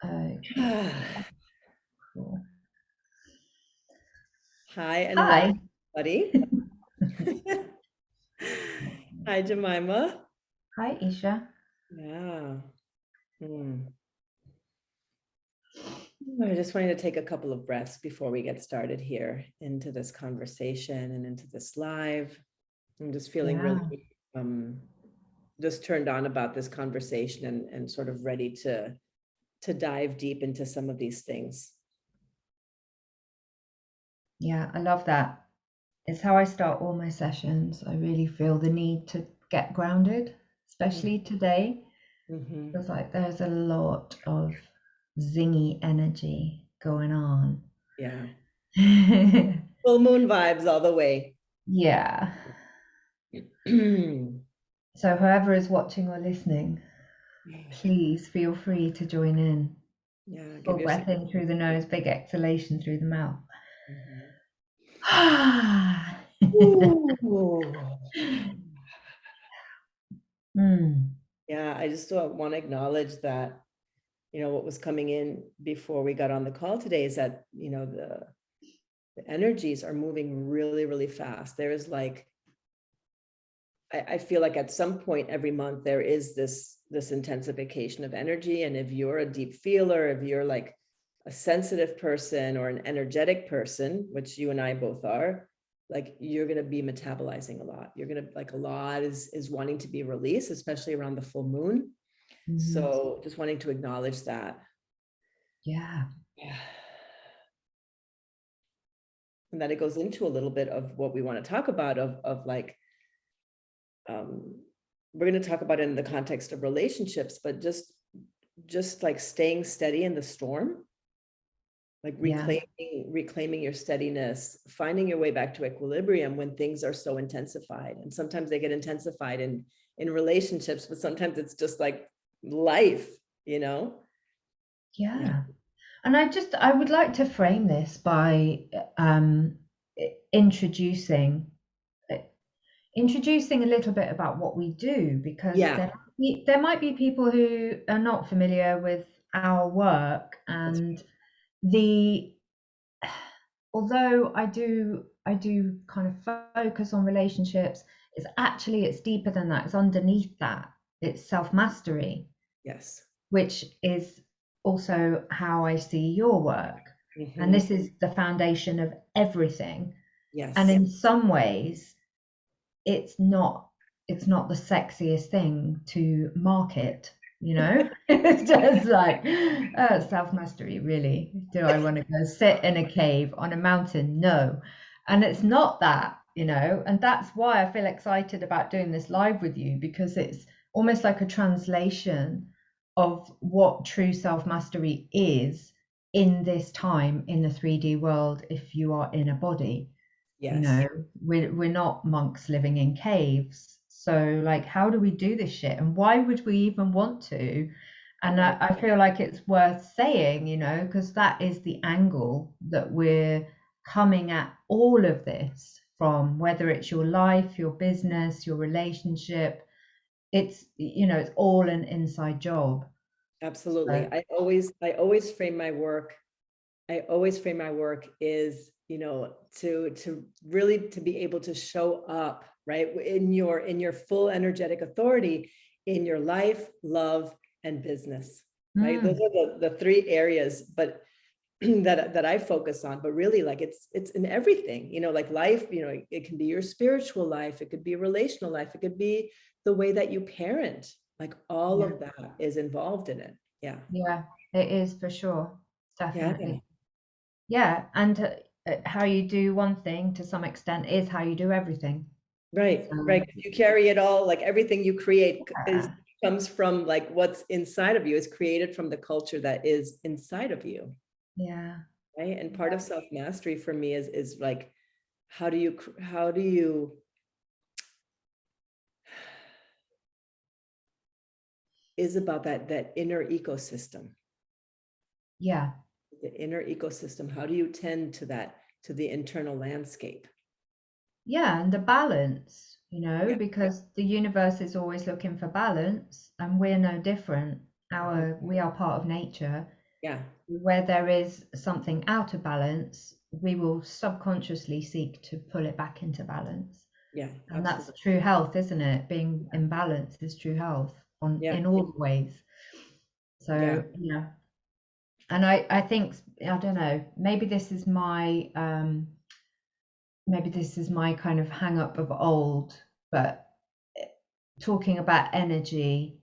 Okay, cool. Hi and Hi. welcome, buddy. Hi, Jemima. Hi, Isha. Yeah. Hmm. I just wanted to take a couple of breaths before we get started here into this conversation and into this live. I'm just feeling Yeah, really just turned on about this conversation and sort of ready to dive deep into some of these things. yeah, I love that. It's how I start all my sessions. I really feel the need to get grounded, especially today. Mm-hmm. Feels like there's a lot of zingy energy going on. Yeah. Full moon vibes all the way. Yeah. So whoever is watching or listening, please feel free to join in. Yeah, give Full yourself. breath in through the nose, big exhalation through the mouth. Mhm. Ooh. Mm, Yeah, I just want to acknowledge that, what was coming in before we got on the call today is that, the energies are moving really, really fast. There is like, I feel like at some point every month there is this intensification of energy. And if you're a deep feeler, if you're like a sensitive person or an energetic person, which you and I both are, like you're going to be metabolizing a lot. You're going to like a lot is wanting to be released, especially around the full moon. mhm. So just wanting to acknowledge that. Yeah, Yeah. And that it goes into a little bit of what we want to talk about of like, um, we're going to talk about it in the context of relationships, but just like staying steady in the storm, like yeah, reclaiming your steadiness, finding your way back to equilibrium when things are so intensified. And sometimes they get intensified in relationships, but sometimes it's just like life, you know? Yeah. yeah. And I would like to frame this by introducing uh, introducing a little bit about what we do, because Yeah. there might be people who are not familiar with our work, That's and the although I do kind of focus on relationships, it's deeper than that. It's underneath that. It's self-mastery, yes. which is also how I see your work. And Mm-hmm. this is the foundation of everything. And Yes. in some ways, it's not it's not the sexiest thing to market, you know? It's just like, oh, self-mastery, really. Do I want to go sit in a cave on a mountain? No. And it's not that, and that's why I feel excited about doing this live with you, because it's almost like a translation of what true self-mastery is in this time in the 3D world if you are in a body. you Yes. know we're not monks living in caves, so like, how do we do this shit, and why would we even want to? And Right. I feel like it's worth saying, because that is the angle that we're coming at all of this from, whether it's your life, your business, your relationship. It's all an inside job. Absolutely. So I always frame my work. I always frame my work is, to really to be able to show up, right, in your full energetic authority in your life, love, and business, right? Those mm, are the three areas, but that I focus on. But really, like it's in everything, like life, it can be your spiritual life, it could be relational life, it could be the way that you parent, like all yeah, of that is involved in it. Yeah. yeah, it is for sure, Yeah. definitely. Yeah, and how you do one thing to some extent is how you do everything. Right, So, right. You carry it all, like everything you create is yeah, comes from like what's inside of you, is created from the culture that is inside of you, yeah, right? And part of yeah, self-mastery for me is like, how do you is about that inner ecosystem, yeah, how do you tend to that, to the internal landscape? yeah, and the balance, Yeah. because the universe is always looking for balance, and we're no different. Mhm. We are part of nature, Yeah. Where there is something out of balance, we will subconsciously seek to pull it back into balance. Yeah. And that's Absolutely. true health, isn't it? Being in balance is true health Yeah. in all the ways. Yeah. So yeah. And I think, I don't know, maybe this is my kind of hang up of old, but talking about energy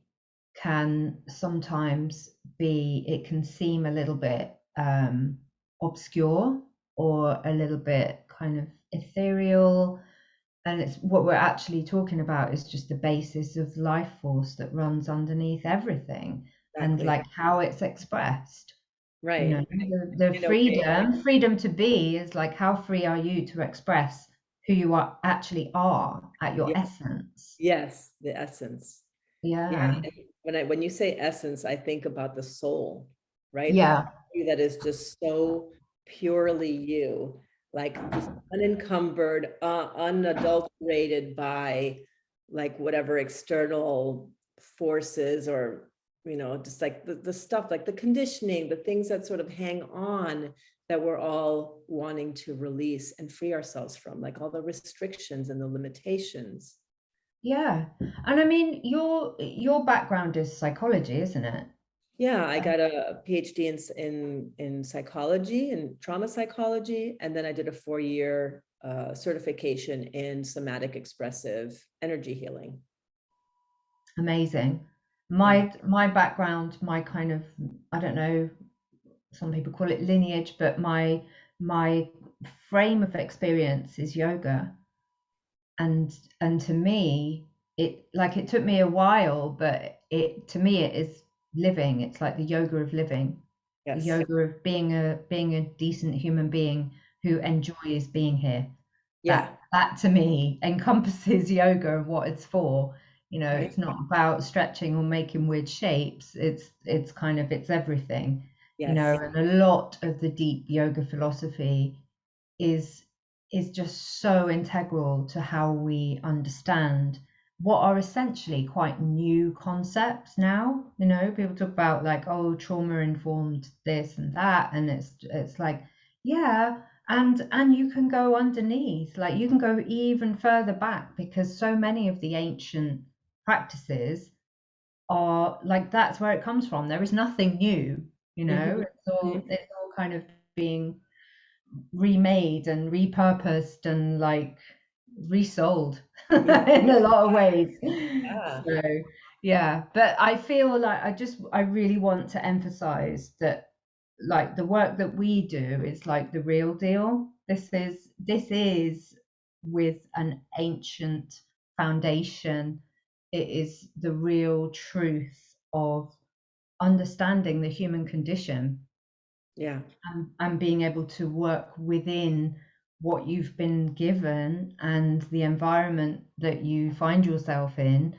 can sometimes it can seem a little bit obscure or a little bit kind of ethereal. And it's what we're actually talking about is just the basis of life force that runs underneath everything, and Exactly. like how it's expressed. You know, Right. the You know, we, freedom to be is like, how free are you to express who you are actually are at your yeah, essence? yes, the essence. Yeah. Yeah. And when you say essence, I think about the soul, right? The part Yeah. of you that is just so purely you, like just unencumbered, unadulterated by like whatever external forces, or just like the stuff, like the conditioning, the things that sort of hang on, that we're all wanting to release and free ourselves from, like all the restrictions and the limitations. Yeah. And I mean, your background is psychology, isn't it? Yeah, I got a PhD in psychology and trauma psychology, and then I did a 4-year certification in somatic expressive energy healing. Amazing. Yeah. My background, my kind of, I don't know, some people call it lineage, but my frame of experience is yoga. And to me, it took me a while, but it to me it is living. It's like the yoga of living, the Yes. yoga of being a decent human being who enjoys being here. Yeah. That to me encompasses yoga and what it's for. You know, Right. it's not about stretching or making weird shapes. It's kind of it's everything. You know, Yes. and a lot of the deep yoga philosophy is is just so integral to how we understand what are essentially quite new concepts now. You know, people talk about like, oh, trauma informed this and that, and it's like, yeah, and you can go underneath, like you can go even further back, because so many of the ancient practices are like, that's where it comes from. There is nothing new, you know, Mhm. Mhm. it's all kind of being remade and repurposed and like resold Yeah. in a lot of ways. Yeah. So yeah, but I feel like I really want to emphasize that like the work that we do is like the real deal. This is with an ancient foundation. It is the real truth of understanding the human condition, Yeah. and being able to work within what you've been given and the environment that you find yourself in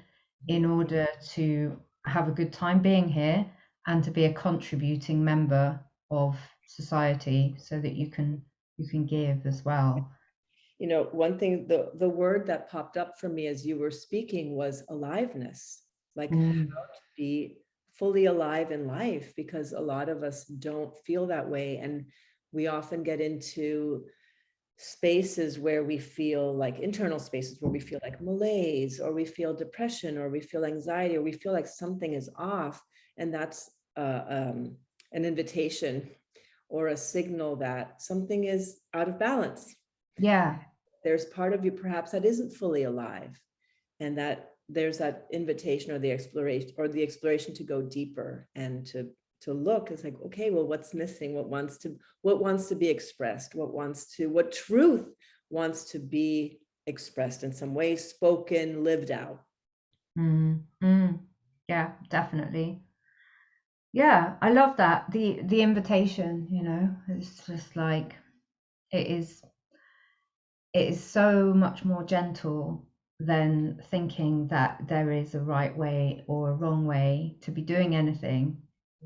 Mhm. order to have a good time being here and to be a contributing member of society, so that you can give as well. One thing, the word that popped up for me as you were speaking was aliveness, like how Mm, to be fully alive in life, because a lot of us don't feel that way. And we often get into spaces where we feel like internal spaces where we feel like malaise, or we feel depression, or we feel anxiety, or we feel like something is off. And that's an invitation or a signal that something is out of balance. yeah. There's part of you perhaps that isn't fully alive, and that there's that invitation or the exploration to go deeper and to look. It's like, okay, well, what's missing? What wants to be expressed? What truth wants to be expressed in some way, spoken, lived out? Mm, mm, yeah, definitely. Yeah, I love that, the invitation, you know, it's just like, it is it is so much more gentle than thinking that there is a right way or a wrong way to be doing anything.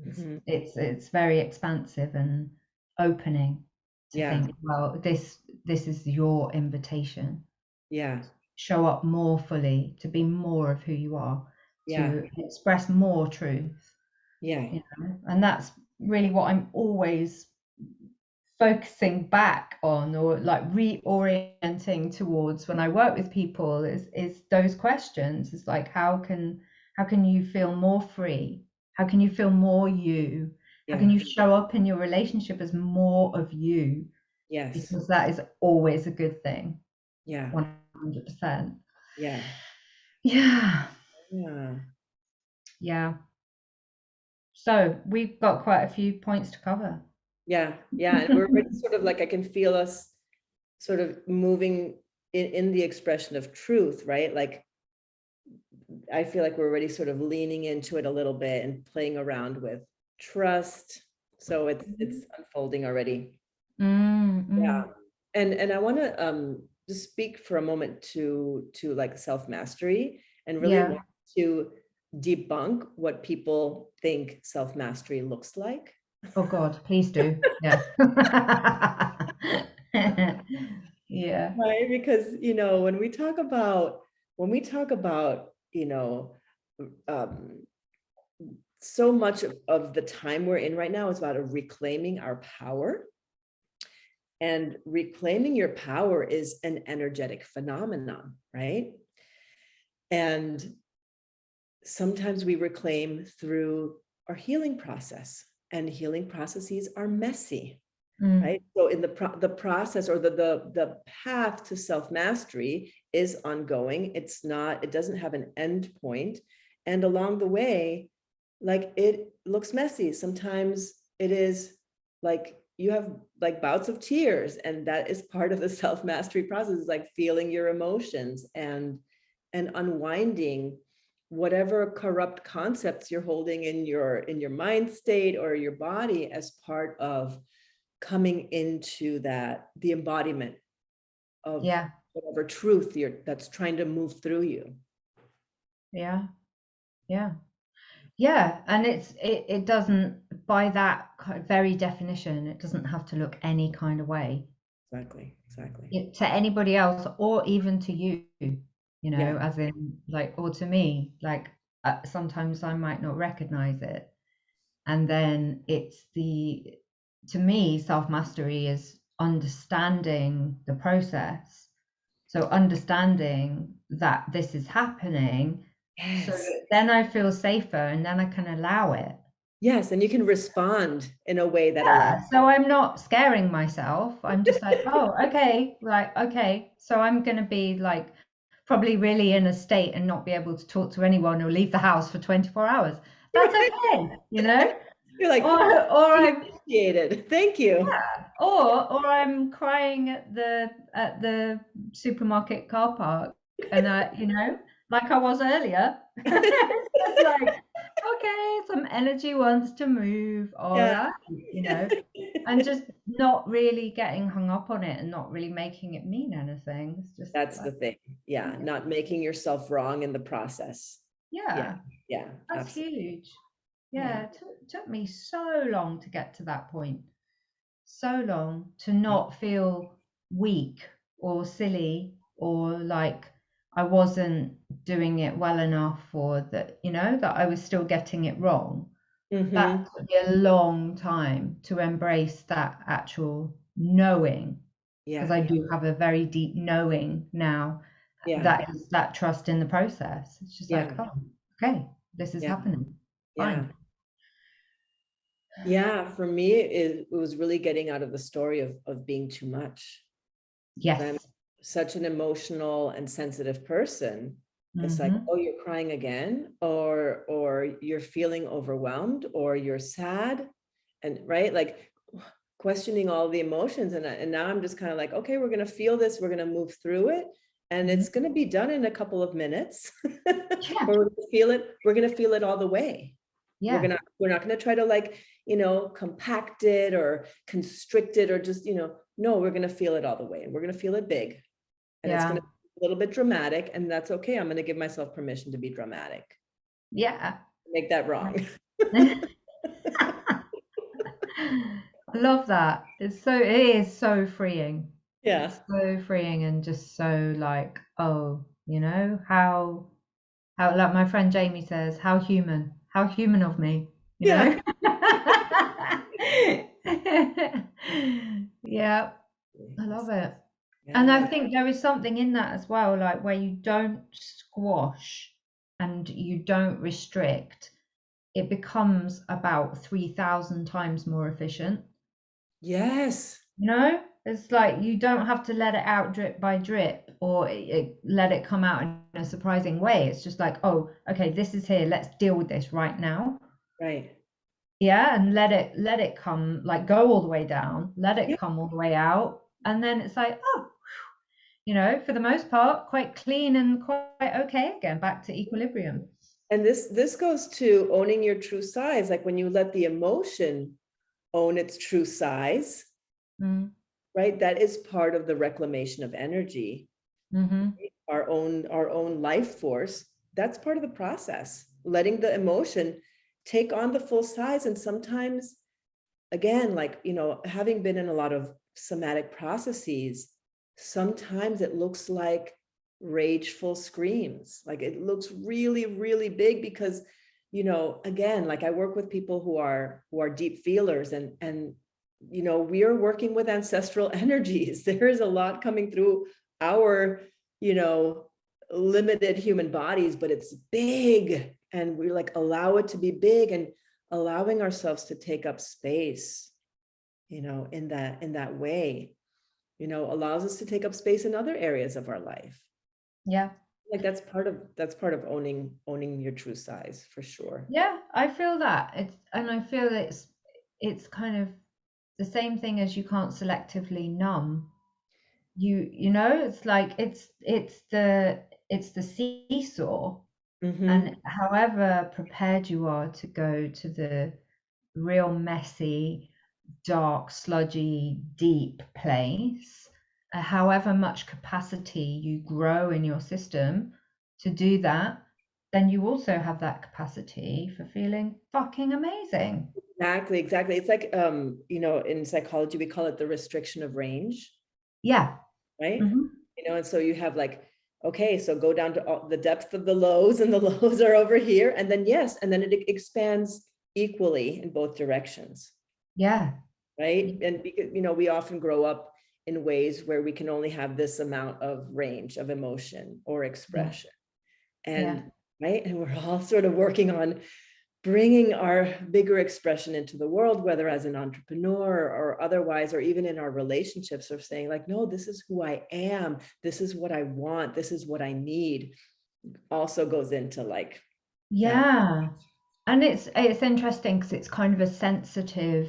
Mhm. It's very expansive and opening to Yeah, think, well, this is your invitation. yeah, Show up more fully, to be more of who you are, yeah, to express more truth, yeah, you know. And really what I'm always focusing back on, or like reorienting towards when I work with people, is those questions. It's like, how can you feel more free? How can you feel more you? How can Yeah. you show up in your relationship as more of you? Yes. Because that is always a good thing. Yeah. 100%. Yeah. Yeah. Yeah. Yeah. So we've got quite a few points to cover. Yeah. Yeah. And we're already sort of like, I can feel us sort of moving in the expression of truth, right? Like, I feel like we're already sort of leaning into it a little bit and playing around with trust. So it's unfolding already. Yeah. And I want to just speak for a moment to like self-mastery, and really Yeah. want to debunk what people think self-mastery looks like. Oh God, please do. Yeah. Yeah. Right? Because, when we talk about, um, so much of the time we're in right now is about reclaiming our power. And reclaiming your power is an energetic phenomenon, right? And sometimes we reclaim through our healing process, and healing processes are messy, right? So in the process, or the path to self-mastery is ongoing. It doesn't have an end point. And along the way, like, it looks messy. Sometimes it is like you have like bouts of tears, and that is part of the self-mastery process, is like feeling your emotions and unwinding whatever corrupt concepts you're holding in your mind state or your body, as part of coming into the embodiment of Yeah. whatever truth that's trying to move through you. Yeah. Yeah. Yeah. And it doesn't, by that very definition, it doesn't have to look any kind of way Exactly. to anybody else, or even to you, Yeah. as in like, or to me, like sometimes I might not recognize it. And then to me, self-mastery is understanding the process. So understanding that this is happening, so Yes. that then I feel safer, and then I can allow it. Yes. And you can respond in a way that allows. Yeah, so I'm not scaring myself. I'm just like, oh, okay, like, okay. So I'm gonna be like probably really in a state and not be able to talk to anyone or leave the house for 24 hours. That's Right. okay, you know? You're like, Or I'm appreciated. Thank you. or I'm crying at the supermarket car park, and like I was earlier. It's just like, okay, some energy wants to move, all Yeah. right, and just not really getting hung up on it, and not really making it mean anything. It's just That's like, the thing. Yeah. Not making yourself wrong in the process. Yeah. yeah, Yeah. that's Absolutely. huge. Yeah. Yeah, it took me so long to get to that point. So long to Yeah. not feel weak or silly, or like I wasn't doing it well enough, or that I was still getting it wrong. That Mm-hmm. took me a long time to embrace that actual knowing, because Yeah. I do have a very deep knowing now, Yeah. that is that trust in the process. It's just like, Yeah. oh, okay, this is Yeah. happening. Yeah. Fine. Yeah. For me, it was really getting out of the story of being too much, because I'm Yes. such an emotional and sensitive person. It's like, Mm-hmm. oh, you're crying again, or you're feeling overwhelmed, or you're sad, and right, like, questioning all the emotions. And now I'm just kind of like, okay, we're going to feel this, we're going to move through it, and Mm-hmm. it's going to be done in a couple of minutes. But Yeah. we're going to feel it all the way. Yeah. We're not going to try to, like, compact it or constrict it, or just, no, we're going to feel it all the way, and we're going to feel it big, and it's going Yeah. to be a little bit dramatic, and that's okay. I'm going to give myself permission to be dramatic. Yeah. Make that wrong. I love that. It is so freeing. Yeah. It's so freeing, and just so like, oh, how like my friend Jamie says, how human of me, you Yeah. know? Yeah, I love it. And I Yeah. think there is something in that as well, like where you don't squash and you don't restrict, it becomes about 3,000 times more efficient. Yes. You know, it's like you don't have to let it out drip by drip or let it come out in a surprising way. It's just like, oh, okay, this is here. Let's deal with this right now. Right. Yeah, and let it come, like go all the way down, let it Yeah. come all the way out, and then it's like, oh, for the most part, quite clean and quite okay again, back to equilibrium. And this goes to owning your true size. Like when you let the emotion own its true size, Mm, right? That is part of the reclamation of energy, mm-hmm. our own life force. That's part of the process. Letting the emotion take on the full size. And sometimes, again, like, having been in a lot of somatic processes, sometimes it looks like rageful screams. Like it looks really, really big because, again, like I work with people who are deep feelers, and we are working with ancestral energies. There is a lot coming through our, you know, limited human bodies, but it's big. And we like allow it to be big, and allowing ourselves to take up space, in that way, allows us to take up space in other areas of our life. Yeah. Like that's part of owning your true size for sure. Yeah, I feel that. I feel it's kind of the same thing as you can't selectively numb. It's like it's the seesaw, Mm-hmm. and however prepared you are to go to the real messy, dark, sludgy, deep place, however much capacity you grow in your system to do that, then you also have that capacity for feeling fucking amazing. Exactly. It's like, in psychology we call it the restriction of range, Yeah. right? Hmm. And so you have like, okay, so go down to all the depth of the lows, and the lows are over here, and then yes, and then it expands equally in both directions, Yeah. right? And because we often grow up in ways where we can only have this amount of range of emotion or Yeah. expression, Yeah. and right, and we're all sort of working on bringing our bigger expression into the world, whether as an entrepreneur or otherwise, or even in our relationships, of saying like, no, this is who I am, this is what I want, this is what I need, also goes into like that. Yeah. And it's interesting because it's kind of a sensitive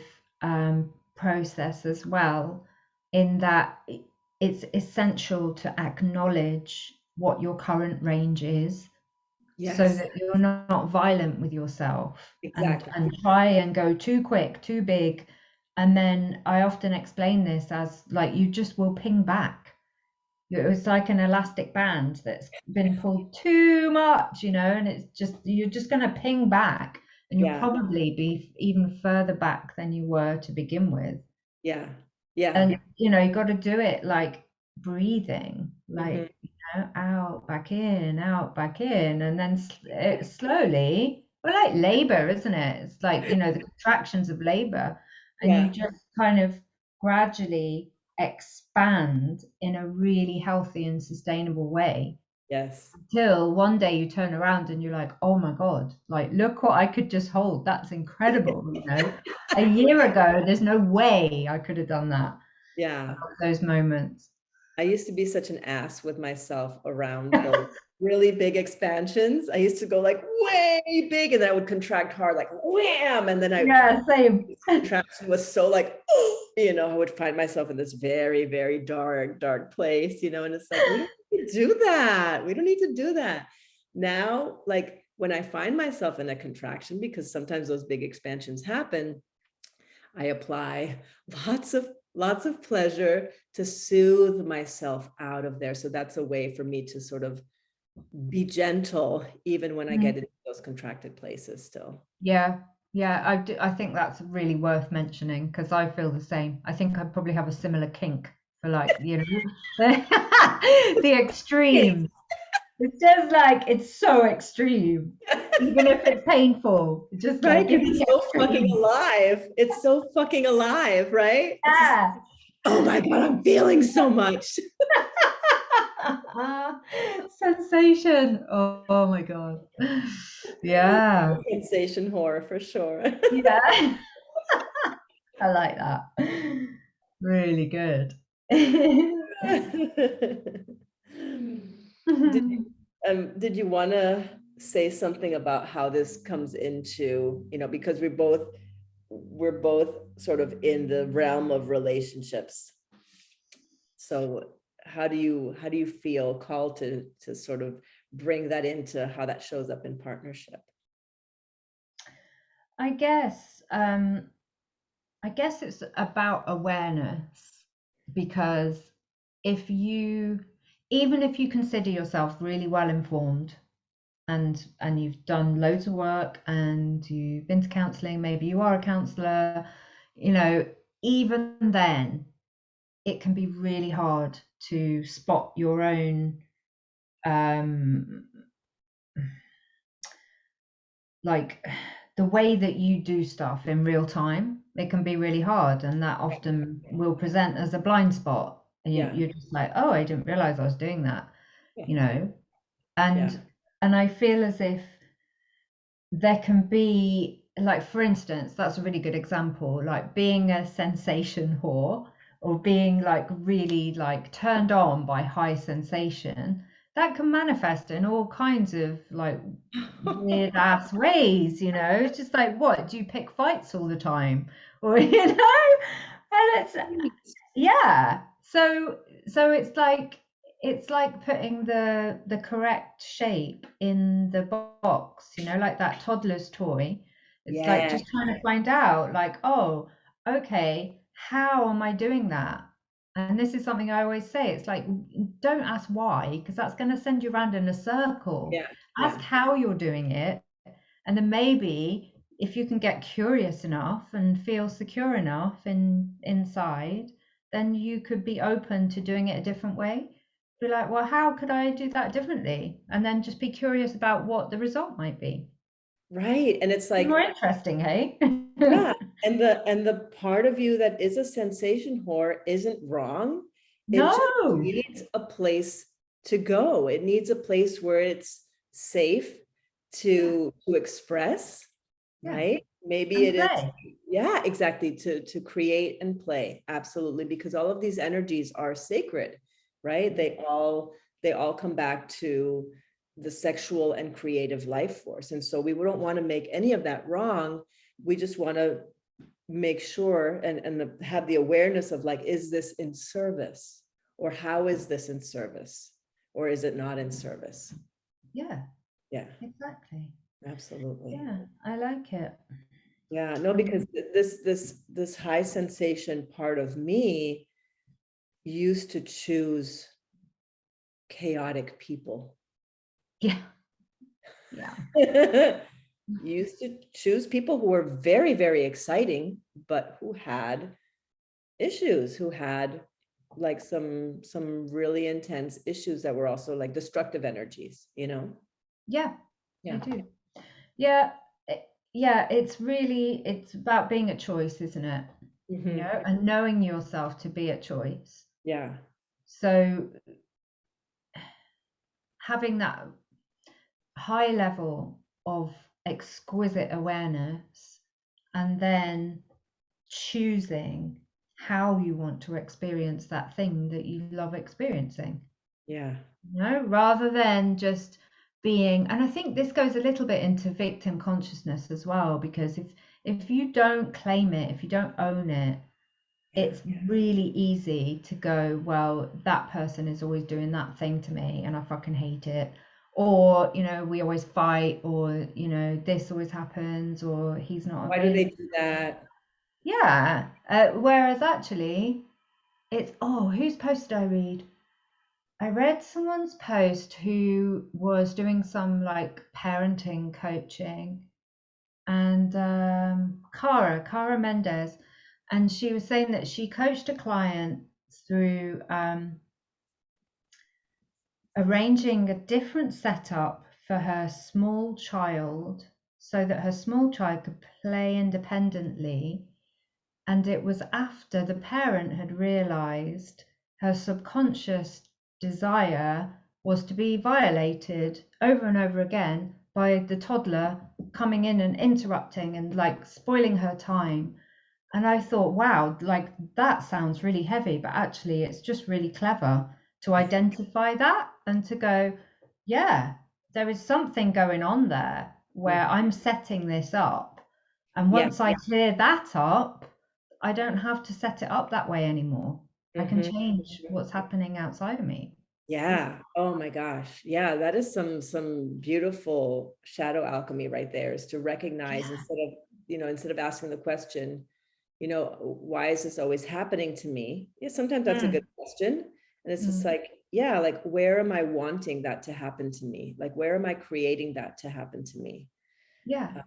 process as well, in that it's essential to acknowledge what your current range is, so Yes, that you're not violent with yourself and exactly. try and go too quick, too big. And then I often explain this as like you just will ping back. It's like an elastic band that's been pulled too much, and it's just you're just going to ping back, and you'll Yeah, probably be even further back than you were to begin with. yeah, yeah. And you got to do it like breathing, Mhm. like out, back in, and then slowly, well, like labor, isn't it? It's like the contractions of labor, and you Yeah, just kind of gradually expand in a really healthy and sustainable way, yes. till one day you turn around and you're like, oh my God, like look what I could just hold. That's incredible. A year ago, there's no way I could have done that. Yeah. Those moments. I used to be such an ass with myself around those really big expansions. I used to go like way big, and then I would contract hard, like wham, and then Yeah, same. contraction was so like, I would find myself in this very, very dark, dark place, and it's like, we don't need to do that. We don't need to do that. Now, like when I find myself in a contraction, because sometimes those big expansions happen, I apply lots of pleasure to soothe myself out of there. So that's a way for me to sort of be gentle, even when I get Mm. into those contracted places still. Yeah, yeah, I think that's really worth mentioning because I feel the same. I think I probably have a similar kink for, like, the Okay. extreme. It's just like it's so extreme, even if it's painful. Just Right? like give Because me it's the so fucking extreme. alive. It's so fucking alive, right? It's just, Yeah. oh my God, I'm feeling so much. Sensation. Oh, oh my God. Yeah. Sensation horror for sure. Yeah. I like that. Really good. Did you want to say something about how this comes into, because we're both sort of in the realm of relationships. So how do you feel called to sort of bring that into how that shows up in partnership? I guess I guess it's about awareness because if you even if you consider yourself really well informed and you've done loads of work and you've been to counseling, maybe you are a counselor, you know, even then it can be really hard to spot your own um like the way that you do stuff in real time. It can be really hard, and that often will present as a blind spot. And Yeah, you're just like, oh, I didn't realize I was doing that, yeah, you know. yeah, And I feel as if there can be, like, for instance, that's a really good example, like being a sensation whore or being like really like turned on by high sensation. That can manifest in all kinds of like weird ass ways, you know. It's just like, what, do you pick fights all the time? Or, you know, and it's, yeah. So it's like putting the correct shape in the box, you know, like that toddler's toy. It's like yeah. just trying to find out, like, oh, okay, how am I doing that? And this is something I always say. It's like, don't ask why, because that's going to send you around in a circle. Yeah, Ask yeah. how you're doing it, and then maybe if you can get curious enough and feel secure enough inside, then you could be open to doing it a different way. Be like, well, how could I do that differently? And then just be curious about what the result might be. Right. And it's It's more like, interesting, hey? yeah, and the part of you that is a sensation whore isn't wrong. It just No. needs a place to go. It needs a place where it's safe Yeah, to express, yeah. right? Maybe And it is, play. yeah, exactly, to create and play. Absolutely, because all of these energies are sacred, right? They all come back to the sexual and creative life force. And so we don't want to make any of that wrong. We just want to make sure and have the awareness of, like, is this in service, or how is this in service, or is it not in service? Yeah, Yeah, exactly. absolutely. Yeah, I like it. Yeah, no, because this high sensation part of me used to choose chaotic people. Yeah, yeah, Used to choose people who were very, very exciting, but who had issues, who had like some really intense issues that were also like destructive energies. yeah, I Yeah. do. Yeah, yeah, it's about being a choice, isn't it? You Hmm. know, and knowing yourself to be a choice. Yeah. So having that high level of exquisite awareness and then choosing how you want to experience that thing that you love experiencing, Yeah. you know, rather than just being, and I think this goes a little bit into victim consciousness as well, because if you don't claim it, if you don't own it, Yeah. it's really easy to go, well, that person is always doing that thing to me and I fucking hate it. Or, you know, we always fight, or, you know, this always happens, or he's not Why do they available. do that? Yeah. Whereas actually, it's, oh, whose post did I read? I read someone's post who was doing some like parenting coaching, and Cara Mendez, and she was saying that she coached a client through arranging a different setup for her small child so that her small child could play independently. And it was after the parent had realized her subconscious desire was to be violated over and over again by the toddler coming in and interrupting and like spoiling her time. And I thought, wow, like that sounds really heavy, but actually it's just really clever to identify that and to go, yeah, there is something going on there where Mhm. I'm setting this up. And Yeah. once I clear that up, I don't have to set it up that way anymore. I can Mhm. change what's happening outside of me. It's, Yeah. Oh my gosh. Yeah, that is some beautiful shadow alchemy right there, is to recognize, yeah. instead of, instead of asking the question, why is this always happening to me? Yeah, sometimes that's a good Mm, question. And it's just mm, like, yeah, like where am I wanting that to happen to me? Like where am I creating that to happen to me? yeah.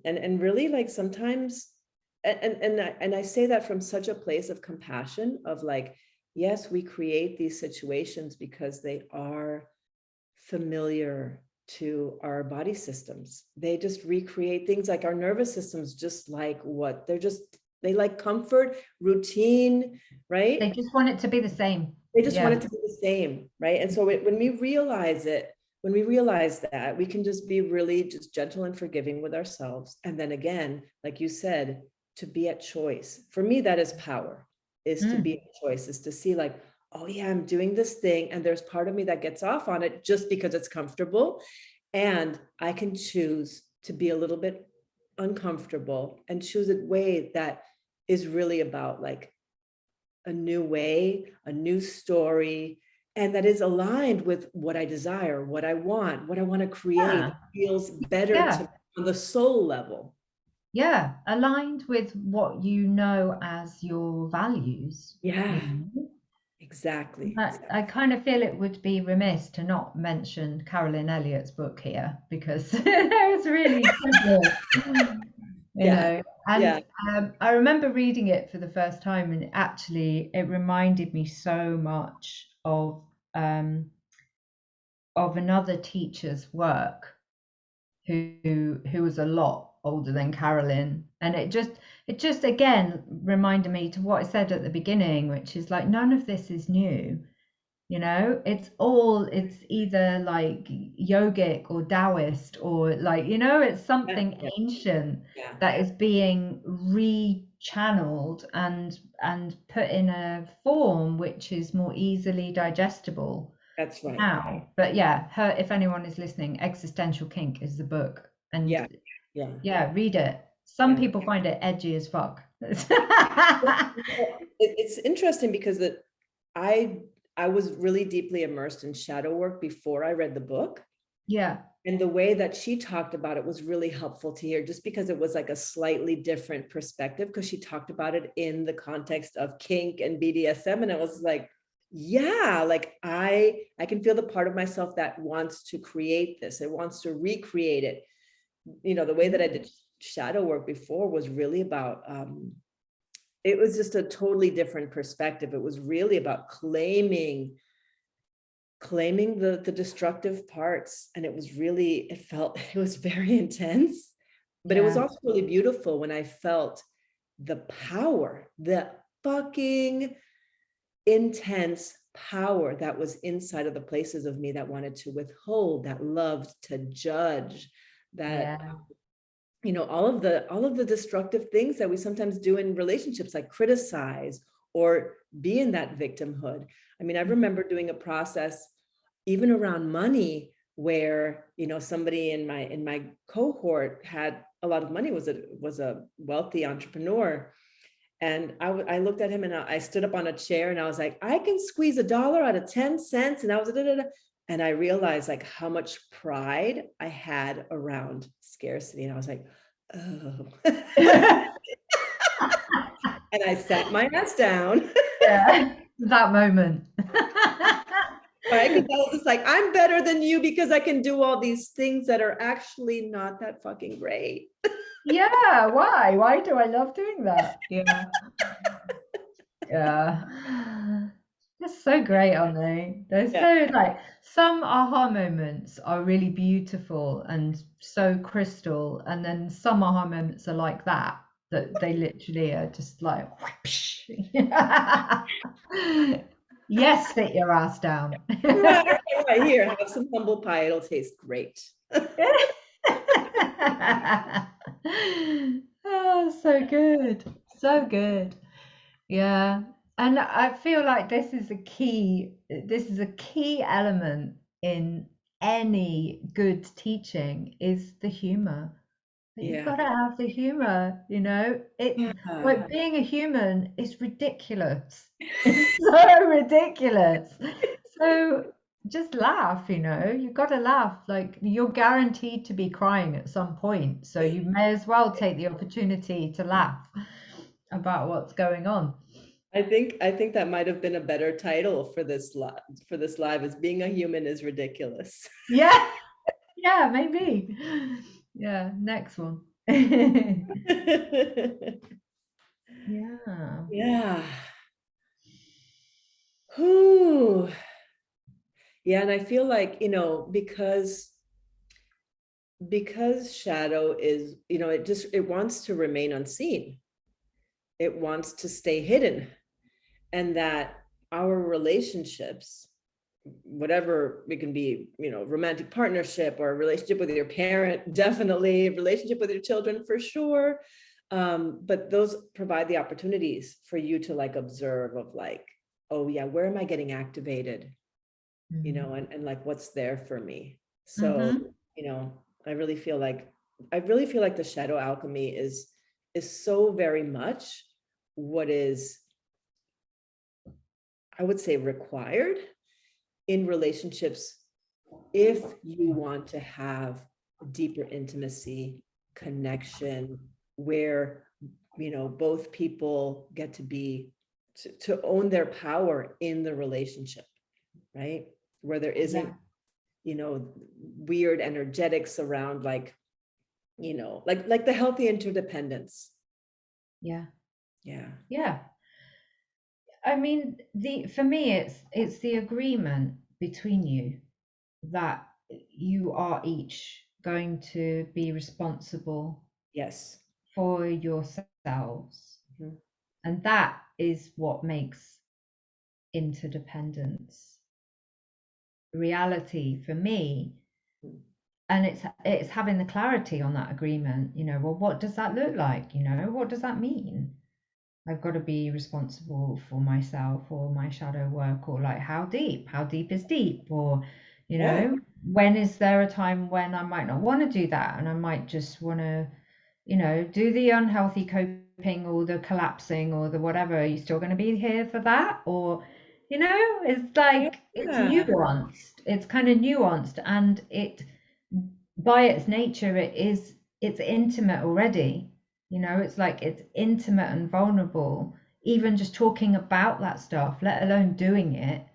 And really, like sometimes, and I say that from such a place of compassion, of like, yes, we create these situations because they are familiar to our body systems. They just recreate things, like our nervous systems, just like what they like comfort, routine, They right? just want it to be the same. They just want Yeah. it to be the same, right? And so when we realize it, when we realize that, we can just be really just gentle and forgiving with ourselves. And then again, like you said, to be at choice. For me, that is power, is to be Mm, at choice, is to see like, oh yeah, I'm doing this thing, and there's part of me that gets off on it just because it's comfortable. And I can choose to be a little bit uncomfortable and choose a way that is really about like a new way, a new story, and that is aligned with what I desire, what I want, what I want to create. yeah. It feels better to Yeah. me on the soul level. Yeah. Aligned with what you know as your values, you Yeah, know. exactly. I kind of feel it would be remiss to not mention Carolyn Elliott's book here because it was really so good, you Yeah, know. And yeah, I remember reading it for the first time, and actually, it reminded me so much of another teacher's work who was a lot older than Carolyn, and it just again reminded me to what I said at the beginning, which is like none of this is new. It's either like yogic or Taoist or like, it's yeah, something yeah, ancient yeah. that is being rechanneled and put in a form which is more easily digestible That's right. now. But yeah, her, if anyone is listening, Existential Kink is the book. And Yeah, yeah, yeah, read it. Some yeah. people find it edgy as fuck. It's interesting because I I was really deeply immersed in shadow work before I read the book. Yeah. And the way that she talked about it was really helpful to hear, just because it was like a slightly different perspective, because she talked about it in the context of kink and BDSM. And it was like, yeah, like I can feel the part of myself that wants to create this. It wants to recreate it. The way that I did shadow work before was really about it was just a totally different perspective. It was really about claiming the destructive parts, and it was very intense, but it was Yeah. also really beautiful when I felt the power, the fucking intense power that was inside of the places of me that wanted to withhold, that loved to judge, that Yeah. all of the destructive things that we sometimes do in relationships, like criticize or be in that victimhood. I mean, I remember doing a process even around money, where somebody in my cohort had a lot of money, was a wealthy entrepreneur, and I looked at him, and I stood up on a chair, and I was like, I can squeeze $1 out of 10 cents, and I was and I realized like how much pride I had around scarcity, and I was like, oh. And I sat my ass down. Yeah, that moment. Right? Because I was just like, I'm better than you because I can do all these things that are actually not that fucking great. Yeah, why? Why do I love doing that? Yeah. Yeah. They're so great, aren't they? They're Yeah. so like some aha moments are really beautiful and so crystal, and then some aha moments are like that they literally are just like whoosh. Yes, sit your ass down. Right, right here, have some humble pie. It'll taste great. Oh, so good. So good. Yeah. And I feel like this is a key element in any good teaching is the humor. But you've Yeah. got to have the humor, you know? It Yeah. like being a human is ridiculous. It's so ridiculous. So just laugh, you know? You've got to laugh. Like you're guaranteed to be crying at some point. So you may as well take the opportunity to laugh about what's going on. I think that might have been a better title for this live is being a human is ridiculous. Yeah, yeah, maybe. Yeah, next one. Yeah. Yeah. Whew. Yeah, and I feel like, because shadow is, it wants to remain unseen. It wants to stay hidden. And that our relationships, whatever it can be, romantic partnership or a relationship with your parent, definitely relationship with your children for sure. But those provide the opportunities for you to like observe of like, oh yeah, where am I getting activated? And like what's there for me. So, Mm-hmm. you know, I really feel like the shadow alchemy is so very much what is, I would say, required in relationships if you want to have deeper intimacy, connection, where both people get to be to own their power in the relationship, right? Where there Yeah, isn't weird energetics around, like like the healthy interdependence. yeah, Yeah. yeah. I mean, the for me, it's the agreement between you that you are each going to be responsible Yes. for yourselves, Mhm. and that is what makes interdependence reality for me. And it's having the clarity on that agreement, well, what does that look like, what does that mean? I've got to be responsible for myself or my shadow work, or like how deep is deep, or Yeah. when is there a time when I might not want to do that, and I might just want to do the unhealthy coping or the collapsing or the whatever. Are you still going to be here for that? Or it's like it's Yeah. nuanced, it's kind of nuanced, and it by its nature it's intimate already. It's like it's intimate and vulnerable, even just talking about that stuff, let alone doing it.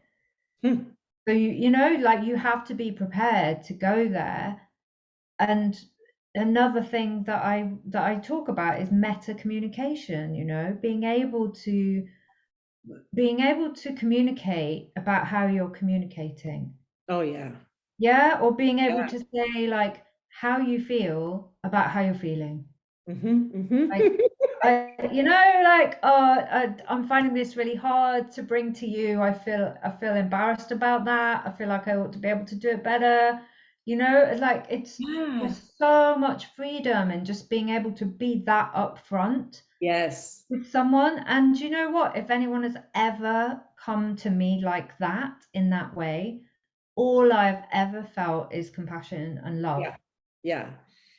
Hmm. So like you have to be prepared to go there. And another thing that I talk about is meta communication, being able to communicate about how you're communicating. Oh yeah. Yeah, or being able Yeah. to say like how you feel about how you're feeling. Like Mm-hmm. like, I'm finding this really hard to bring to you. I feel embarrassed about that. I feel like I ought to be able to do it better. It's like Yeah. there's so much freedom in just being able to be that upfront Yes. with someone. And you know what? If anyone has ever come to me like that in that way, all I've ever felt is compassion and love. Yeah. Yeah.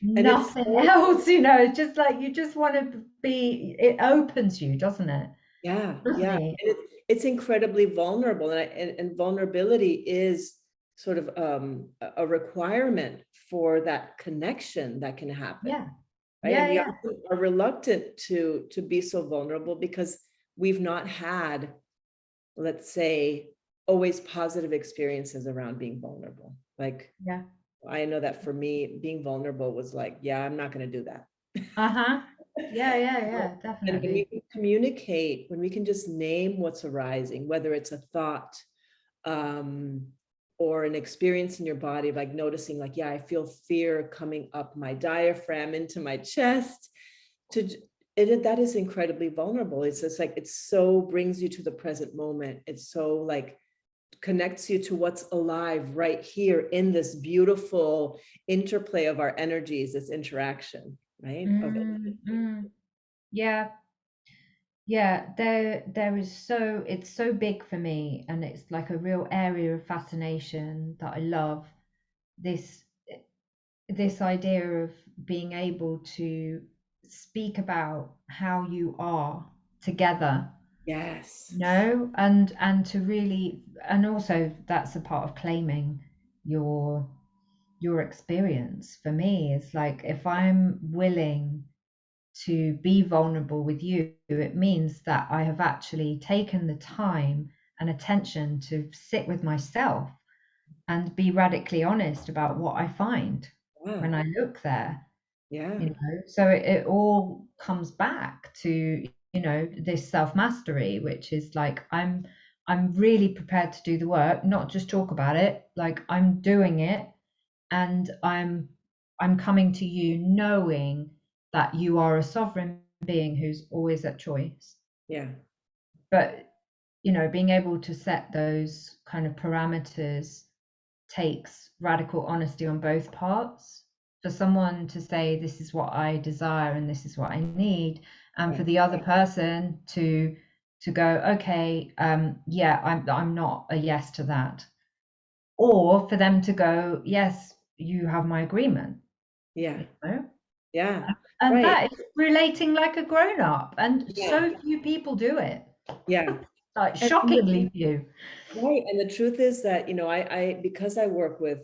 And it's Nothing so, else, it's just like you just want to be, it opens you, doesn't it? yeah, Trust yeah. me. And it's incredibly vulnerable. And vulnerability is sort of a requirement for that connection that can happen. Yeah. Right. And Yeah, we yeah. often are reluctant to be so vulnerable because we've not had, let's say, always positive experiences around being vulnerable. Like, Yeah. I know that for me, being vulnerable was like, yeah, I'm not going to do that. Uh-huh. Yeah, And when we definitely. can communicate, when we can just name what's arising, whether it's a thought, um, or an experience in your body, like noticing, like, yeah, I feel fear coming up my diaphragm into my chest. To it, that is incredibly vulnerable. It's just like, it so brings you to the present moment. It's so like connects you to what's alive right here in this beautiful interplay of our energies, this interaction, right? Of Mm. Yeah, yeah. There is so it's so big for me, and it's like a real area of fascination that I love. This this idea of being able to speak about how you are together, yes, and to really, and also that's a part of claiming your your experience. For me, it's like if I'm willing to be vulnerable with you, it means that I have actually taken the time and attention to sit with myself and be radically honest about what I find yeah, when I look there, yeah, So it all comes back to, this self-mastery, which is like I'm really prepared to do the work, not just talk about it, like I'm doing it, and I'm coming to you knowing that you are a sovereign being who's always at choice. yeah, But, being able to set those kind of parameters takes radical honesty on both parts. For someone to say, this is what I desire and this is what I need, and for yeah, the other person to go, okay, yeah, I'm not a yes to that. Or for them to go, yes, you have my agreement, yeah, you know? yeah, And right, that is relating like a grown up. And yeah, so few people do it. yeah. Like And shockingly few. right, and the truth is that, I because I work with,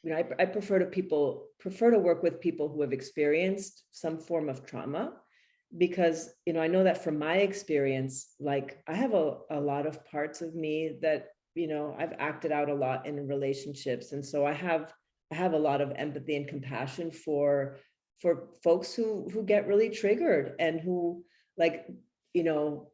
I prefer to work with people who have experienced some form of trauma, because, I know that from my experience, like I have a lot of parts of me that, I've acted out a lot in relationships. And so I have a lot of empathy and compassion for folks who get really triggered, and who, like, you know,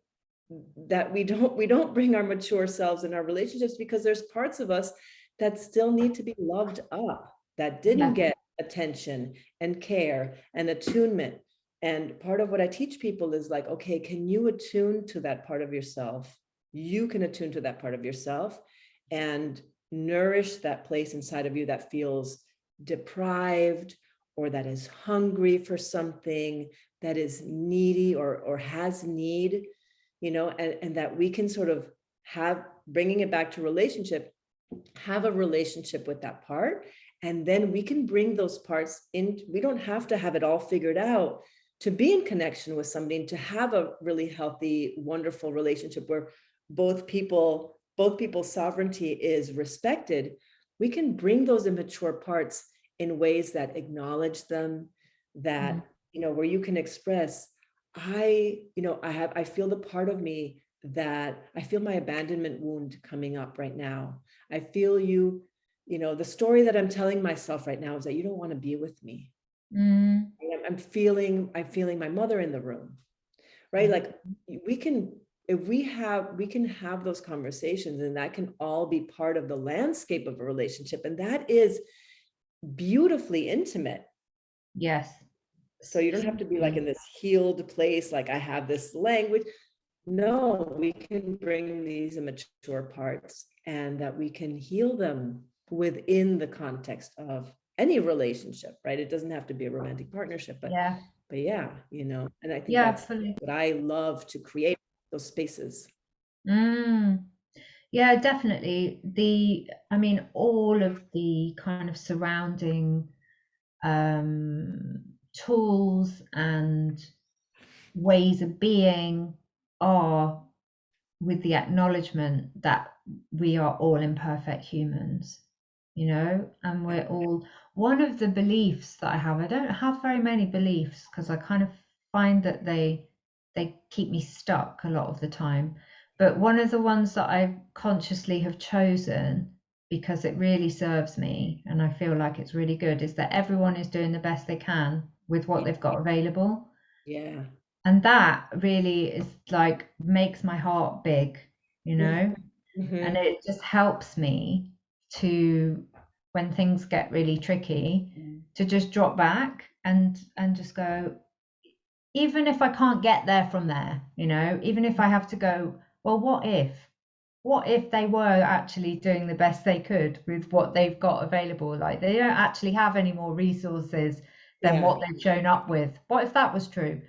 that we don't bring our mature selves in our relationships, because there's parts of us that still need to be loved up, that didn't Yes. get attention and care and attunement. And part of what I teach people is like, okay, can you attune to that part of yourself? You can attune to that part of yourself and nourish that place inside of you that feels deprived, or that is hungry for something, that is needy, or has need, and that we can sort of have, bringing it back to relationship, have a relationship with that part. And then we can bring those parts in. We don't have to have it all figured out to be in connection with somebody, and to have a really healthy, wonderful relationship where both people's sovereignty is respected. We can bring those immature parts in ways that acknowledge them, Mm. that, where you can express, I feel the part of me that I feel my abandonment wound coming up right now. I feel you, the story that I'm telling myself right now is that you don't want to be with me. Mm. I'm feeling my mother in the room, right? Mm. Like, we can, if we can have those conversations, and that can all be part of the landscape of a relationship. And that is beautifully intimate. Yes. So you don't have to be like in Hugely. this healed place, like I have this language. No, we can bring these immature parts, and that we can heal them within the context of any relationship, right? It doesn't have to be a romantic partnership, but Yeah. yeah, and I think Yeah, that's fully. what I love to create, those spaces. Mm. Yeah, definitely. I mean, all of the kind of surrounding um, tools and ways of being are with the acknowledgement that we are all imperfect humans, and we're all one of the beliefs that I have. I don't have very many beliefs because I kind of find that they keep me stuck a lot of the time. But one of the ones that I consciously have chosen because it really serves me and I feel like it's really good is that everyone is doing the best they can with what Yeah, they've got available. Yeah. And that really is like makes my heart big, you know, and Mm-hmm. it just helps me to, when things get really tricky, to just drop back and just go, even if I can't get there from there, you know, even if I have to go, well, what if they were actually doing the best they could with what they've got available? Like they don't actually have any more resources than Yeah. what they've shown up with. What if that was true?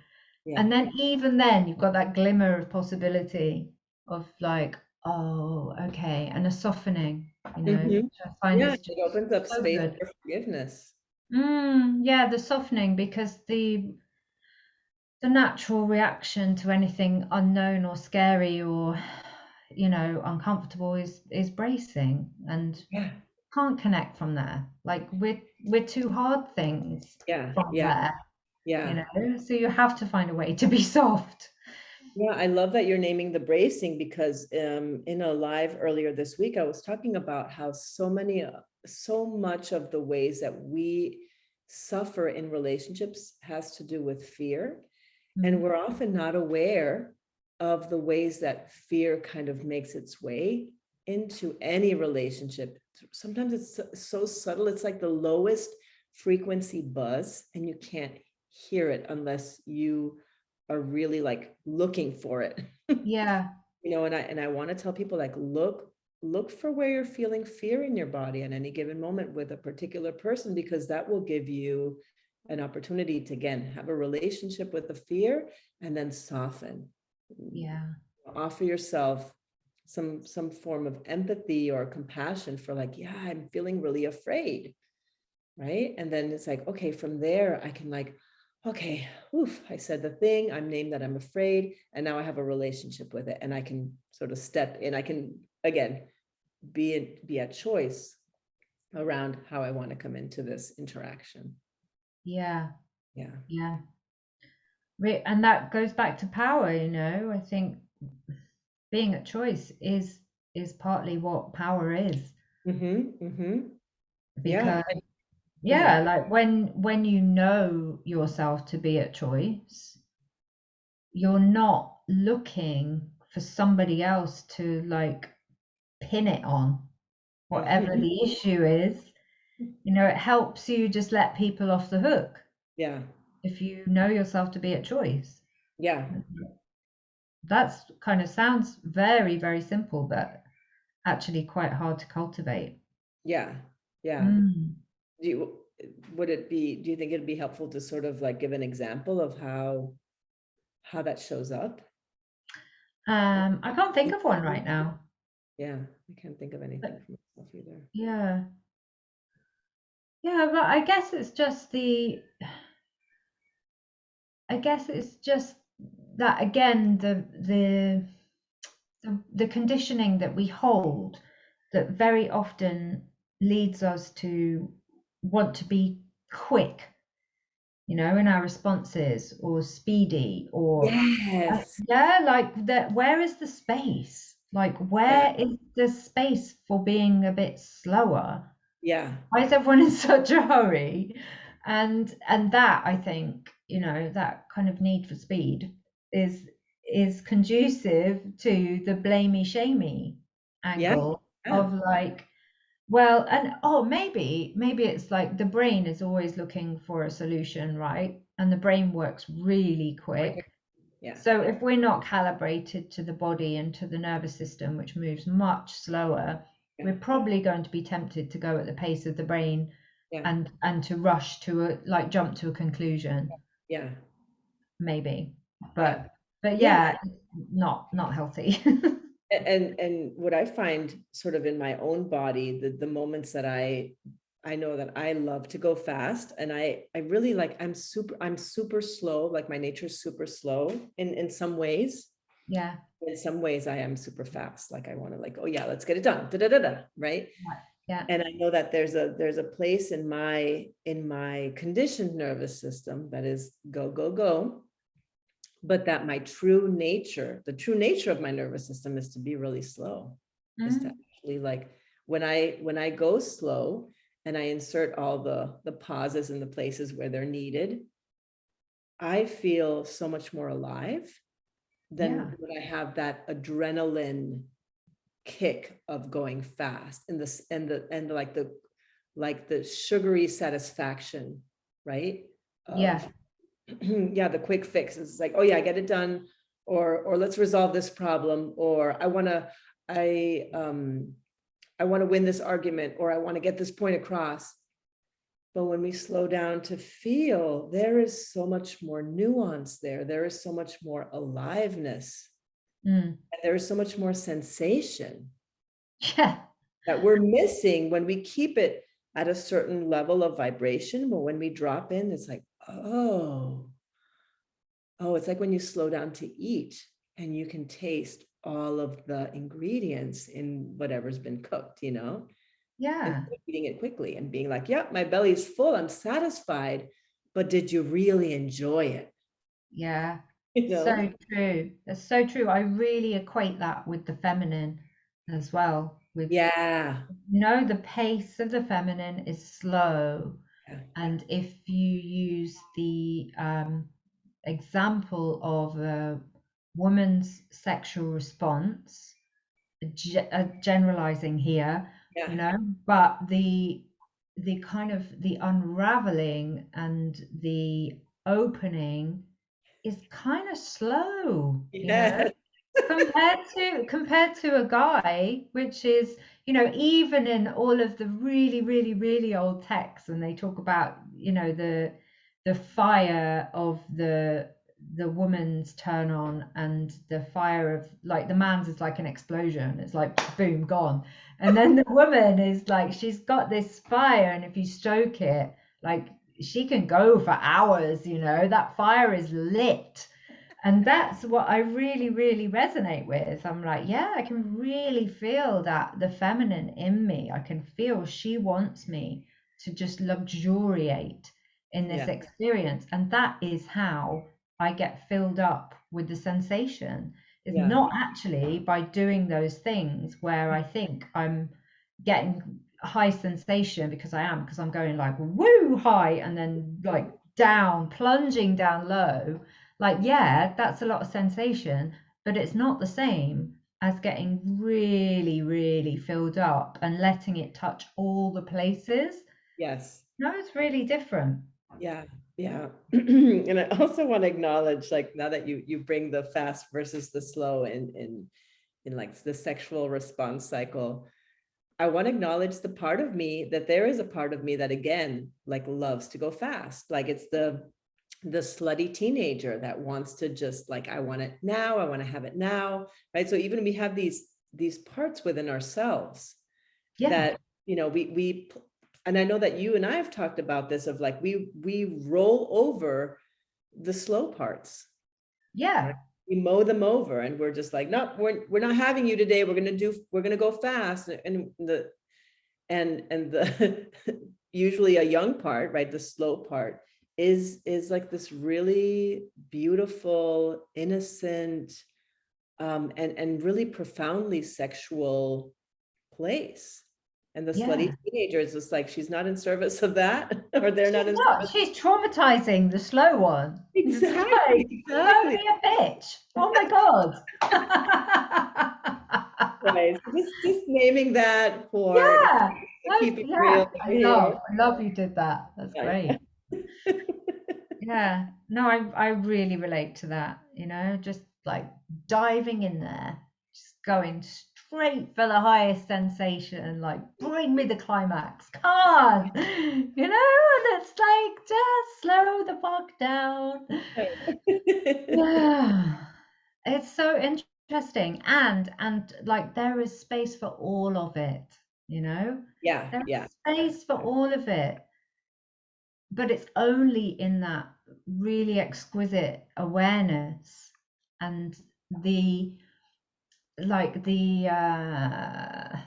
Yeah. And then even then you've got that glimmer of possibility of like, oh, okay, and a softening, you know, Mm-hmm. which I find Yeah. is just It opens up so space good. for forgiveness. Yeah, the softening, because the natural reaction to anything unknown or scary or, you know, uncomfortable is bracing, and Yeah. can't connect from there. Like we're too hard things Yeah. from Yeah. there, you Yeah. know. So you have to find a way to be soft. Yeah, I love that you're naming the bracing because in a live earlier this week, I was talking about how so much of the ways that we suffer in relationships has to do with fear. And Mm, we're often not aware of the ways that fear kind of makes its way into any relationship. Sometimes it's so subtle, it's like the lowest frequency buzz, and you can't hear it unless you are really like looking for it. yeah, And I want to tell people like look for where you're feeling fear in your body at any given moment with a particular person, because that will give you an opportunity to again have a relationship with the fear and then soften, yeah, offer yourself some form of empathy or compassion for like, yeah, I'm feeling really afraid, right? And then it's like, okay, from there I can like, okay, oof, I said the thing, I'm named that I'm afraid, and now I have a relationship with it, and I can sort of step in. I can again be at choice around how I want to come into this interaction. yeah, Yeah. yeah. And that goes back to power, you know. I think being a choice is partly what power is, Mm-hmm. Mm-hmm. Yeah. because Go ahead. yeah, like when you know yourself to be at choice, you're not looking for somebody else to like pin it on, whatever Mhm. the issue is. You know, it helps you just let people off the hook Yeah. if you know yourself to be at choice. Yeah. That's kind of sounds very, very simple, but actually quite hard to cultivate. Yeah. Yeah. Mm. Do you, do you think it'd be helpful to sort of like give an example of how that shows up? I can't think of one right now. Yeah, I can't think of anything But for myself either. yeah, yeah, but I guess it's just that again, the conditioning that we hold that very often leads us to want to be quick, you know, in our responses, or speedy, or Yes. yeah, like that. Where is the space? Like, Yeah. where is the space for being a bit slower? Yeah. Why is everyone in such a hurry? And that, I think, you know, that kind of need for speed is conducive to the blamey shamey Yeah. angle Yeah. of like, well, and oh, maybe it's like the brain is always looking for a solution, right? And the brain works really Quick. quick. Yeah. So if we're not calibrated to the body and to the nervous system, which moves much slower, Yeah. we're probably going to be tempted to go at the pace of the brain Yeah. and to rush to a, like, jump to a conclusion, Yeah. maybe. Yeah. But Yeah. yeah, not healthy. And what I find sort of in my own body, the moments that I know that I love to go fast, and I really like, I'm super slow, like my nature is super slow in some ways. Yeah, In some ways I am super fast, like I want to like, oh yeah, let's get it done, da, da, da, da, right? yeah. And I know that there's a place in my conditioned nervous system that is go, go, go, but that my true nature, the true nature of my nervous system is to be really slow, is to Mm, actually like, when I go slow and I insert all the pauses in the places where they're needed, I feel so much more alive Yeah. than when I have that adrenaline kick of going fast and this and like the sugary satisfaction, right? Yeah. Of yeah, the quick fix is like, oh yeah, get it done, or let's resolve this problem, or I I want to win this argument, or I want to get this point across. But when we slow down to feel, there is so much more nuance there. There is so much more aliveness. Mm. And there is so much more sensation Yeah. that we're missing when we keep it at a certain level of vibration. But when we drop in, it's like, oh, it's like when you slow down to eat and you can taste all of the ingredients in whatever's been cooked, Yeah. instead of eating it quickly and being like, yeah, my belly's full, I'm satisfied, but did you really enjoy it? Yeah. You know? So true. That's so true. I really equate that with the feminine as well. With, Yeah. the pace of the feminine is slow. Yeah. And if you use the example of a woman's sexual response, generalizing here, Yeah. but the kind of the unraveling and the opening is kind of slow, Yes. compared to a guy, which is, even in all of the really, really, really old texts, and they talk about, the fire of the woman's turn on, and the fire of, like, the man's is like an explosion, it's like boom, gone, and then the woman is like, she's got this fire, and if you stoke it, like, she can go for hours, that fire is lit. And that's what I really, really resonate with. I'm like, yeah, I can really feel that, the feminine in me. I can feel she wants me to just luxuriate in this Yeah. experience. And that is how I get filled up with the sensation. It's Yeah. not actually by doing those things where I think I'm getting high sensation, because I'm going like woo high, and then like down, plunging down low. Like, yeah, that's a lot of sensation, but it's not the same as getting really, really filled up and letting it touch all the places. Yes. No, it's really different. Yeah. Yeah. And I also want to acknowledge, like, now that you bring the fast versus the slow in like the sexual response cycle, I want to acknowledge the part of me that there is a part of me that, again, like, loves to go fast. Like, it's the slutty teenager that wants to just, like, I want it now, I want to have it now, right? So even we have these parts within ourselves Yeah, that, we and I know that you and I have talked about this, of like, we roll over the slow parts, yeah, right? We mow them over, and we're just like, no, we're not having you today, we're gonna go fast. And the usually a young part, right, the slow part is like this really beautiful, innocent, and really profoundly sexual place. And the slutty yeah. teenager is just like, she's not in service of that, or they're not She's in not. service. She's traumatizing the slow one. It's Exactly, like, don't exactly. be a bitch. Oh my God. Right. So just naming that for Yeah. keep it Yeah. real over here. I love you did that. That's Yeah. great. Yeah. No, I really relate to that, just like diving in there, just going straight for the highest sensation, like bring me the climax. Come on. And it's like, just slow the fuck down. Yeah. It's so interesting. And like, there is space for all of it, Yeah, There yeah, is space for all of it, but it's only in that really exquisite awareness, and the like the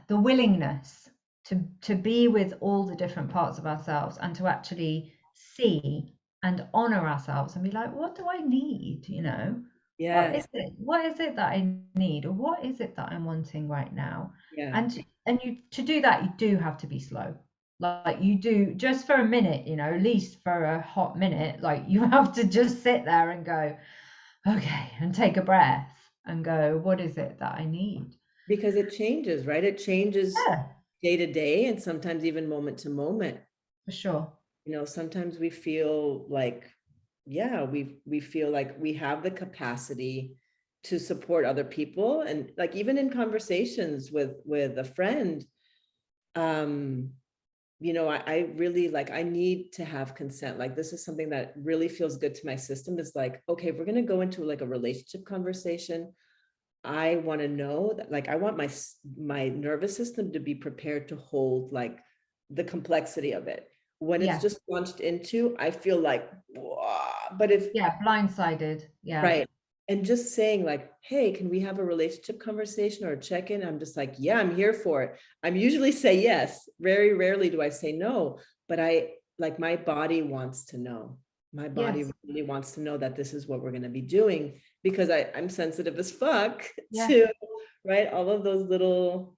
willingness to be with all the different parts of ourselves, and to actually see and honor ourselves and be like, what do I need, yes, what is it that I need, or what is it that I'm wanting right now? yeah, And you, to do that, you do have to be slow. Like you do just for a minute, you know, at least for a hot minute, like you have to just sit there and go, okay, and take a breath and go, what is it that I need? Because it changes, right? It changes Yeah, day to day and sometimes even moment to moment. for sure. You know, sometimes we feel like, yeah, we feel like we have the capacity to support other people. And like even in conversations with a friend, you know, I really like, I need to have consent. Like this is something that really feels good to my system, is like, okay, if we're going to go into like a relationship conversation, I want to know that, like, I want my nervous system to be prepared to hold like the complexity of it. When it's Yeah, just launched into, I feel like, "Whoa." But if, yeah, blindsided. Yeah, right, and just saying like, hey, can we have a relationship conversation or a check-in? I'm just like, yeah, I'm here for it. I'm usually say yes. Very rarely do I say no, but I like, my body wants to know. My body yes, really wants to know that this is what we're going to be doing, because I'm sensitive as fuck yeah. to, right, all the little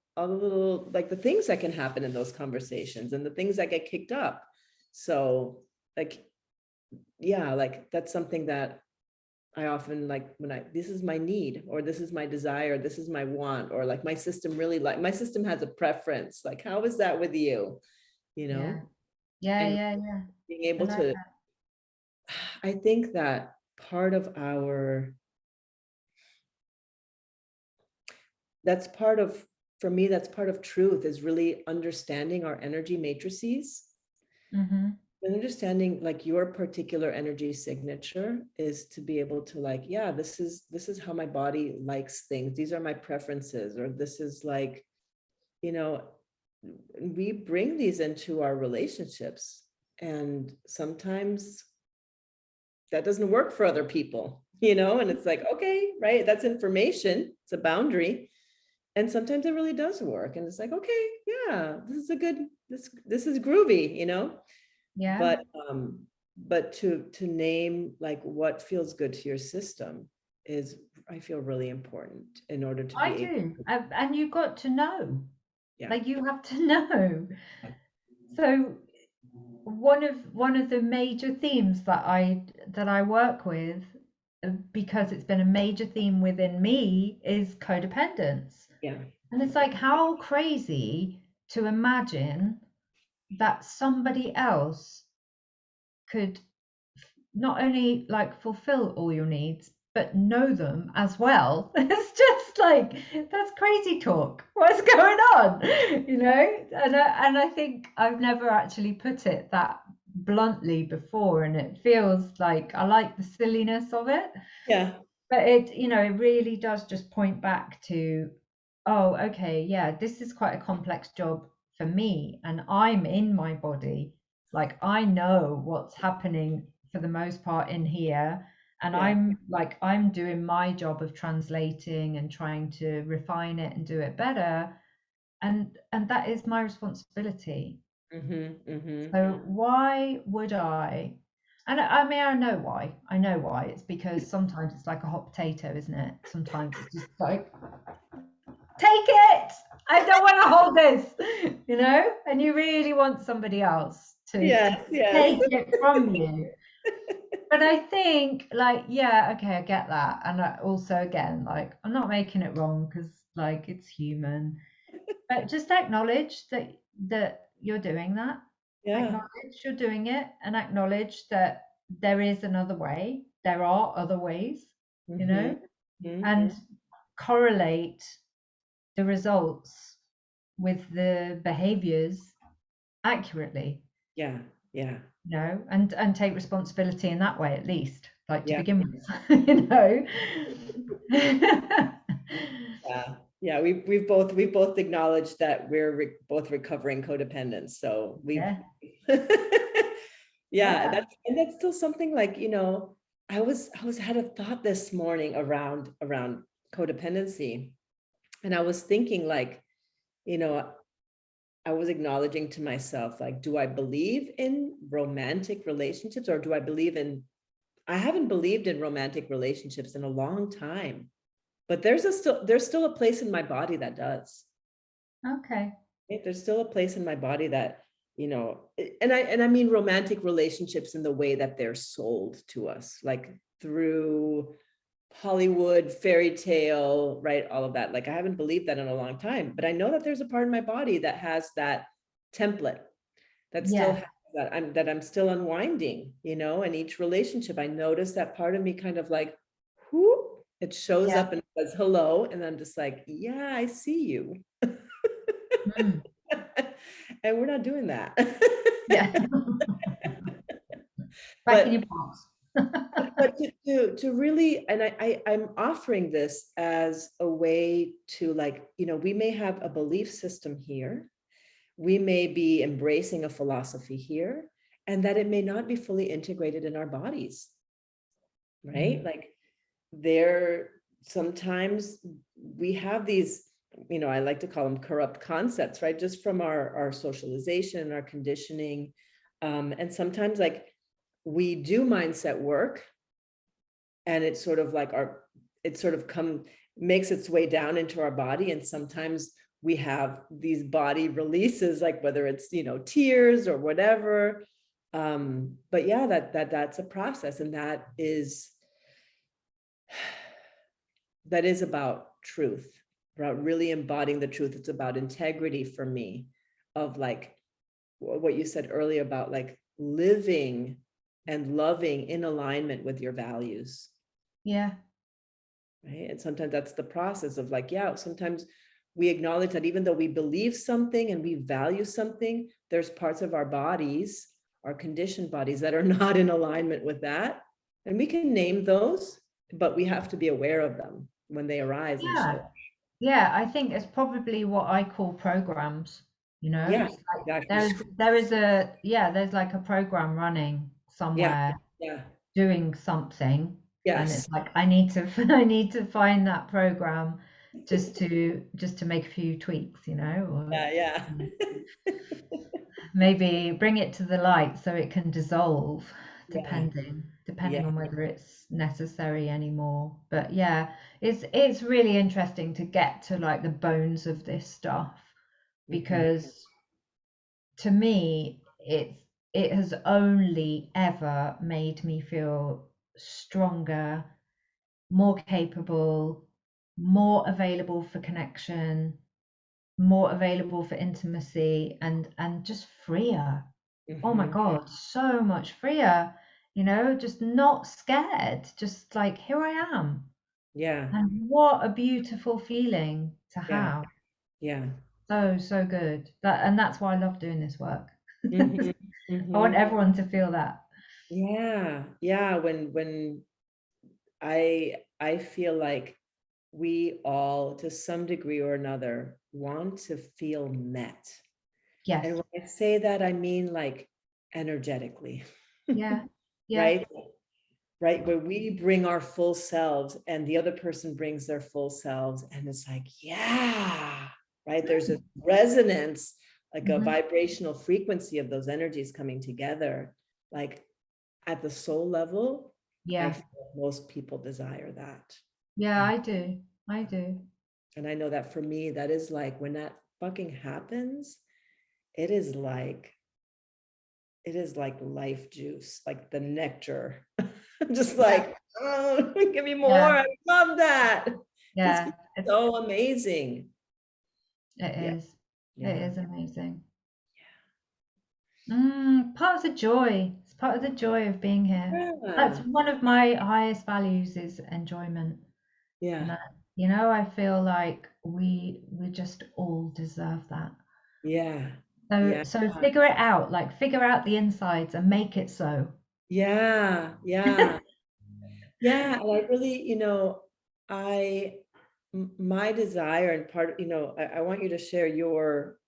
like the things that can happen in those conversations and the things that get kicked up. So like, yeah, like that's something that I often like, when this is my need, or this is my desire, this is my want, or like my system really, like my system has a preference. Like, how is that with you? You Yeah, know, yeah, and yeah, yeah. being I able like to, that. I think that part of our, that's part of, for me, that's part of truth, is really understanding our energy matrices Mm-hmm. and understanding like your particular energy signature, is to be able to like, yeah, this is how my body likes things. These are my preferences, or this is like, you know, we bring these into our relationships, and sometimes that doesn't work for other people, you know, and it's like, okay, right, that's information, it's a boundary, and sometimes it really does work, and it's like, okay, yeah, this is a good, this is groovy, you know. Yeah, But but to name like what feels good to your system is, I feel, really important in order to I be able do. to, And you got to know. yeah, Like you have to know. So one of the major themes that I work with, because it's been a major theme within me, is codependence. yeah, And it's like how crazy to imagine that somebody else could not only like fulfill all your needs but know them as well. It's just like that's crazy talk. What's going on? You know? And I think I've never actually put it that bluntly before, and it feels like I like the silliness of it. yeah, But it really does just point back to, oh, okay, yeah, this is quite a complex job for me, and I'm in my body. Like I know what's happening for the most part in here, and yeah. I'm doing my job of translating and trying to refine it and do it better, and that is my responsibility. Mm-hmm, mm-hmm. So why would I? And I mean, I know why. I know why. It's because sometimes it's like a hot potato, isn't it? Sometimes it's just like, take it. I don't want to hold this, and you really want somebody else to Yes, yes. take it from you. But I think, like, yeah, okay, I get that. And also, again, like, I'm not making it wrong because, like, it's human. But just acknowledge that you're doing that. Yeah. Acknowledge you're doing it, and acknowledge that there is another way. There are other ways, you Mm-hmm, know, mm-hmm. and correlate the results with the behaviors accurately, Yeah, yeah, and take responsibility in that way, at least, like to yeah, begin with, you know. yeah. Yeah, we've both acknowledged that we're both recovering codependence. So we've Yeah, yeah, yeah. that's still something like, you know, I was had a thought this morning around codependency. And I was thinking like, you know, I was acknowledging to myself, like, do I believe in romantic relationships, or do I believe in, I haven't believed in romantic relationships in a long time, but there's still a place in my body that does. Okay. Right? There's still a place in my body that you know, and I mean romantic relationships in the way that they're sold to us, like through Hollywood, fairy tale, right? All of that. Like I haven't believed that in a long time, but I know that there's a part of my body that has that template that still Yeah. has that I'm still unwinding, you know, and each relationship, I notice that part of me kind of like, whoop, it shows Yeah. up and says hello. And I'm just like, yeah, I see you. Mm. And we're not doing that. Yeah. Back in your But box. but to really, and I'm offering this as a way to, like, you know, we may have a belief system here, we may be embracing a philosophy here, and that it may not be fully integrated in our bodies, right? Mm. Like there sometimes we have these, you know, I like to call them corrupt concepts, right? Just from our socialization and our conditioning. And sometimes like we do mindset work, and it's sort of like it sort of makes its way down into our body. And sometimes we have these body releases, like whether it's, you know, tears or whatever. But yeah, that's a process. And that is about truth, about really embodying the truth. It's about integrity for me, of like what you said earlier about like living and loving in alignment with your values. Yeah. Right. And sometimes that's the process of like, yeah, sometimes we acknowledge that even though we believe something and we value something, there's parts of our bodies, our conditioned bodies, that are not in alignment with that. And we can name those, but we have to be aware of them when they arise and Yeah. show up. Yeah, I think it's probably what I call programs, you know? Yeah. It's like Yeah. there's like a program running Yeah. somewhere Yeah. doing something, and Yes. it's like I need to I need to find that program just to make a few tweaks, you know, or Yeah. Yeah. maybe bring it to the light so it can dissolve, Yeah. depending Yeah. on whether it's necessary anymore. But yeah, it's really interesting to get to like the bones of this stuff, Mhm. because to me it has only ever made me feel stronger, more capable, more available for connection, more available for intimacy, and just freer. Oh my Mhm. God, so much freer, you know, just not scared, just like here I am. Yeah. And what a beautiful feeling to Yeah. have. Yeah. So, so good. And that's why I love doing this work. Mhm. I want Mhm. everyone to feel that. Yeah. Yeah. When I feel like we all, to some degree or another, want to feel met. And Yes. when I say that, I mean like energetically, Yeah. Yeah. right? Right. Where we bring our full selves and the other person brings their full selves. And it's like, yeah, right. There's a resonance, like a Hmm. vibrational frequency of those energies coming together. Like at the soul level, I Yeah. feel most people desire that. Yeah, And I do. I do. and I know that for me, that is like when that fucking happens, it is like life juice, like the nectar. I'm just Yeah. like, oh, give me more. Yeah. I love that. Just Yeah. so amazing. It Yeah, is. It yeah, is amazing. Part of the joy. It's part of the joy of being here. That's yeah, one of my highest values is enjoyment. yeah, And you know, I feel like we just all deserve that. yeah, So yeah, so figure it out, like figure out the insides and make it so. yeah, yeah, yeah. And I really, you know, my desire and part, you know, I want you to share your,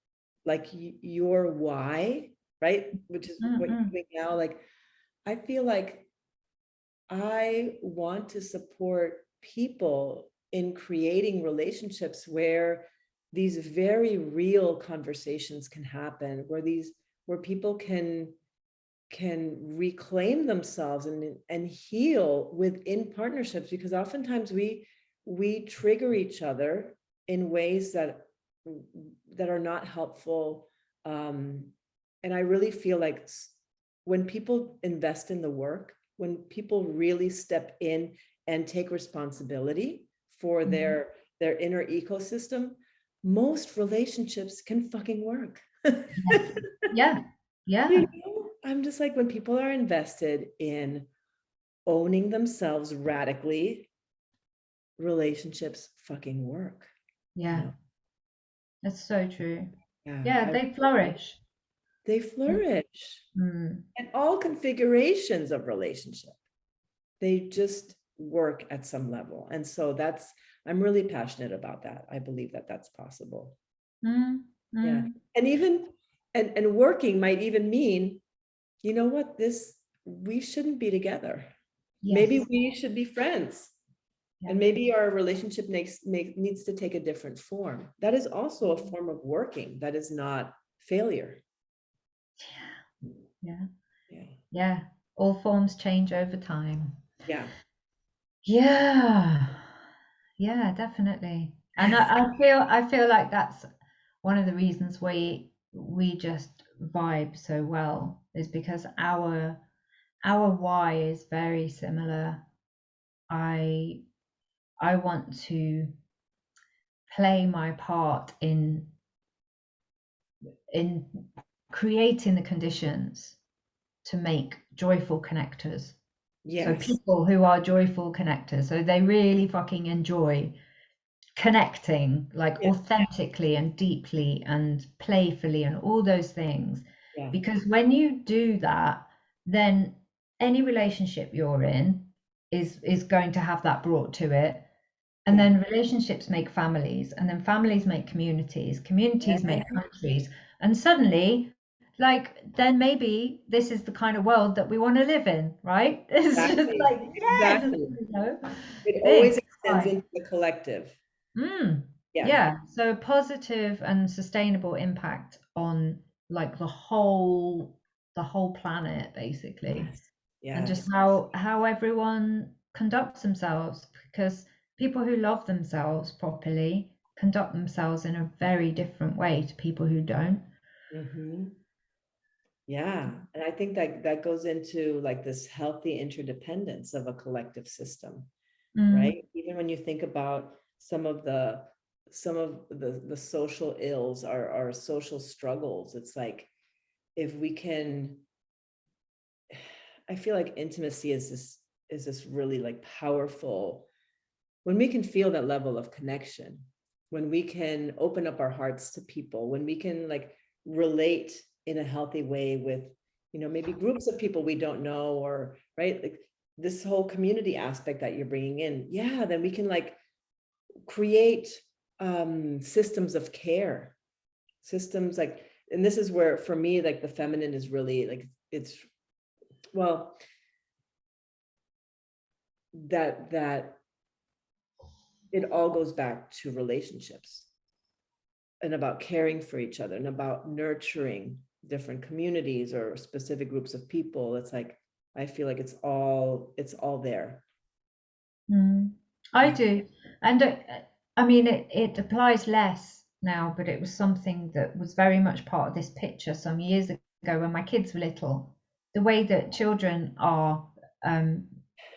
like your why, right? Which is what you're Mm-mm. doing now. Like, I feel like I want to support people in creating relationships where these very real conversations can happen, where people can reclaim themselves and heal within partnerships, because oftentimes we trigger each other in ways that are not helpful, um, And I really feel like when people invest in the work, when people really step in and take responsibility for their inner ecosystem, most relationships can fucking work. Yeah. You Yeah. know, I'm just like, when people are invested in owning themselves radically, relationships fucking work. You Yeah. know, That's so true. yeah, Yeah, they flourish. they flourish. Mm. And all configurations of relationship, they just work at some level. And so that's, I'm really passionate about that. I believe that that's possible. Mm. Yeah. Mm. And even, and working might even mean, you know what, this, we shouldn't be together. Maybe Yes. we should be friends. Yeah. And maybe our relationship needs to take a different form. That is also a form of working. That is not failure. Yeah. Yeah. Yeah. All forms change over time. Yeah. Yeah. Yeah, definitely. And I feel like that's one of the reasons we just vibe so well is because our why is very similar. I I want to play my part in creating the conditions to make joyful connectors. So Yes. people who are joyful connectors, so they really fucking enjoy connecting like Yeah. authentically and deeply and playfully and all those things. Yeah. Because when you do that, then any relationship you're in is going to have that brought to it. And Yeah. then relationships make families, and then families make communities, communities make Yeah. countries. And suddenly, like, then maybe this is the kind of world that we want to live in, right? It's just Exactly. like, yeah, just, Exactly. you know, It big. always extends Right. into the collective. Mm, Yeah. yeah. So positive and sustainable impact on like the whole planet, basically, Yes. and just Yes. how everyone conducts themselves, because people who love themselves properly conduct themselves in a very different way to people who don't. Mm-hmm. Yeah. And I think that that goes into like this healthy interdependence of a collective system, Mm, right? Even when you think about some of the social ills, our social struggles, it's like, if we can, I feel like intimacy is this really like powerful, when we can feel that level of connection, when we can open up our hearts to people, when we can like relate in a healthy way with, you know, maybe groups of people we don't know, or right, like this whole community aspect that you're bringing in, yeah, then we can like create systems of care, systems like, and this is where for me like the feminine is really like, it's, well, that it all goes back to relationships and about caring for each other and about nurturing different communities or specific groups of people. It's like, I feel like it's all there. mm. I Yeah. do. And I mean, it applies less now, but it was something that was very much part of this picture some years ago when my kids were little. The way that children are um,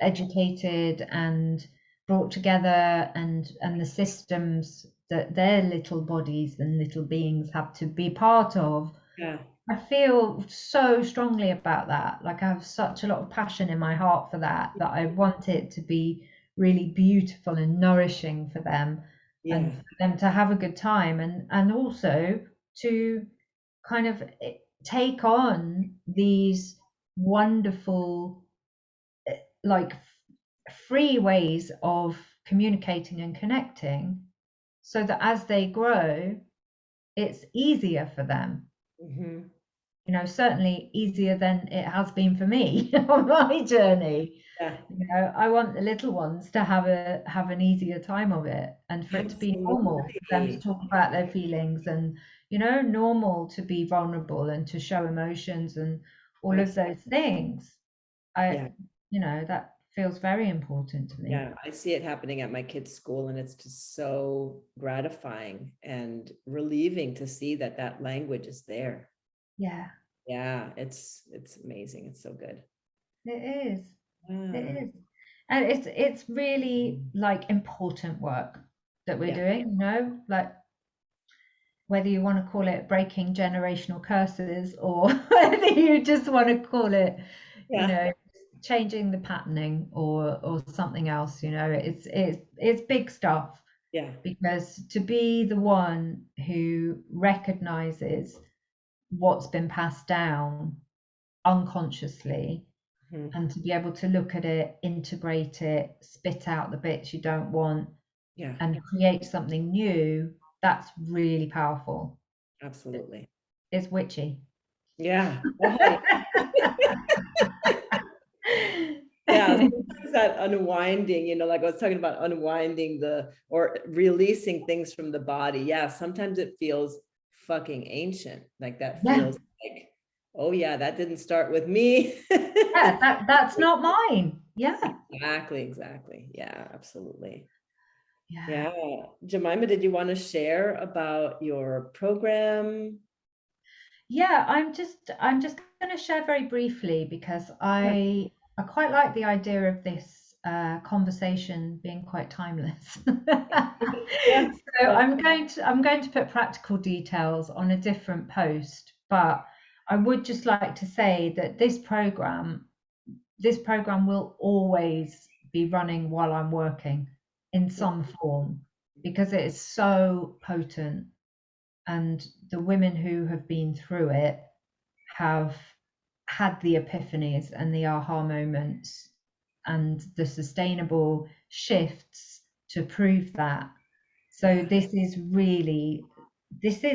educated and brought together, and the systems that their little bodies and little beings have to be part of. Yeah. I feel so strongly about that. Like I have such a lot of passion in my heart for that, that I want it to be really beautiful and nourishing for them, Yeah. and for them to have a good time, and also to kind of take on these wonderful like free ways of communicating and connecting, so that as they grow it's easier for them. Mm-hmm. Certainly easier than it has been for me on my journey. Yeah. I want the little ones to have an easier time of it, and for it to be normal for them to Absolutely. talk about their feelings, and normal to be vulnerable and to show emotions and all of Absolutely. those things. I Yeah. that feels very important to me. Yeah. I see it happening at my kids' school, and it's just so gratifying and relieving to see that that language is there. Yeah. Yeah, it's amazing. It's so good. It is. It Ah, is. And it's really like important work that we're yeah, doing, you know, like whether you want to call it breaking generational curses or whether you just want to call it, you yeah, know, changing the patterning or something else, you know, it's big stuff yeah. because to be the one who recognizes what's been passed down unconsciously Mhm. and to be able to look at it, integrate it, spit out the bits you don't want, Yeah, and create something new, that's really powerful. absolutely. It's witchy. Yeah. Oh, yeah. Sometimes that unwinding, like I was talking about unwinding or releasing things from the body. Yeah. Sometimes it feels fucking ancient. Like that Yeah, feels like, oh yeah, that didn't start with me. yeah, that's not mine. Yeah, Exactly, exactly. Yeah, absolutely. yeah. Yeah. Jemima, did you want to share about your program? Yeah, I'm just going to share very briefly because Yeah. I quite like the idea of this conversation being quite timeless. Yeah. So Yeah. I'm going to put practical details on a different post, but I would just like to say that this program will always be running while I'm working in some form because it is so potent, and the women who have been through it have had the epiphanies and the aha moments and the sustainable shifts to prove that. So Yeah. this is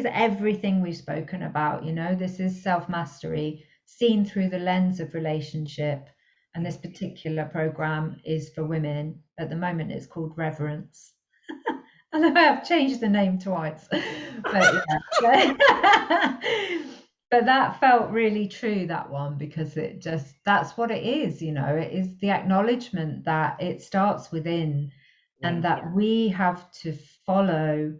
everything we've spoken about, you know, this is self-mastery seen through the lens of relationship. And Yeah. this particular program is for women. At the moment, it's called Reverence. I know I've changed the name twice, but yeah. But that felt really true, that one, because that's what it is, you know, it is the acknowledgement that it starts within and Yeah. that we have to follow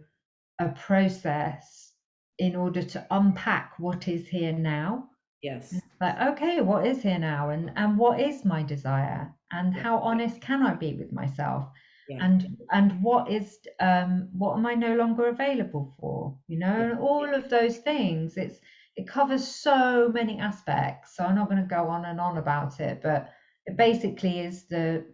a process in order to unpack what is here now. Yes. Like, okay, what is here now, and what is my desire, and Yeah. how honest can I be with myself, Yeah. and what am I no longer available for? You know, Yeah. and all of those things. It covers so many aspects. So I'm not going to go on and on about it, but it basically is the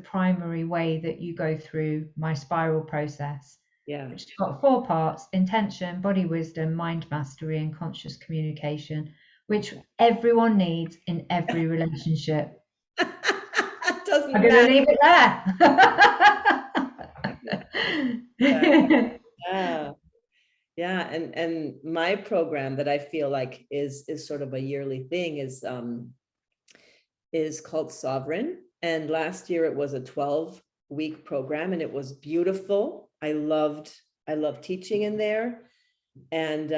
primary way that you go through my spiral process, Yeah. which has got four parts: intention, body wisdom, mind mastery, and conscious communication, which everyone needs in every relationship. It I'm doesn't going to matter. leave it Exactly. there. Yeah. Yeah. And my program that I feel like is sort of a yearly thing is called Sovereign. And last year it was a 12-week program and it was beautiful. I loved teaching in there. And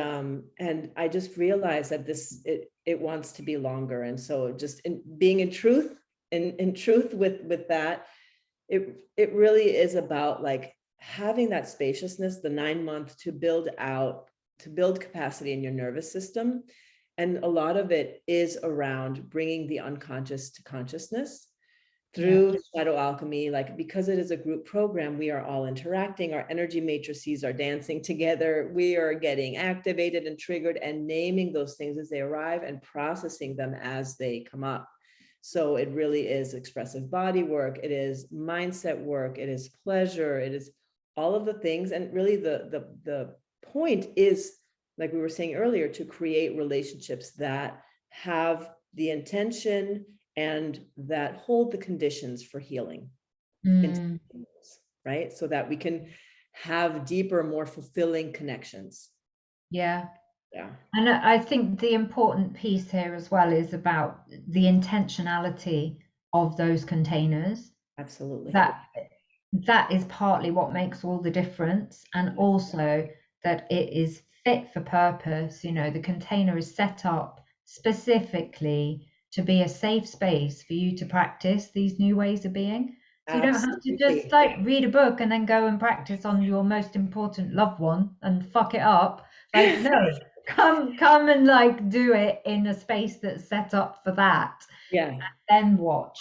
I just realized that it wants to be longer. And so just being in truth with that, it really is about like having that spaciousness, the 9 month to build capacity in your nervous system. And a lot of it is around bringing the unconscious to consciousness Yeah. through shadow alchemy. Like, because it is a group program, we are all interacting, our energy matrices are dancing together, we are getting activated and triggered and naming those things as they arrive and processing them as they come up. So it really is expressive body work, it is mindset work, it is pleasure, it is all of the things. And really the point is, like we were saying earlier, to create relationships that have the intention and that hold the conditions for healing, Mm, right? So that we can have deeper, more fulfilling connections. yeah. Yeah, And I think the important piece here as well is about the intentionality of those containers. absolutely. That that is partly what makes all the difference, and Yeah, also that it is fit for purpose. You know, the container is set up specifically to be a safe space for you to practice these new ways of being. So you don't have to just absolutely. like read a book and then go and practice on your most important loved one and fuck it up. Like, no, come and like do it in a space that's set up for that, Yeah. then watch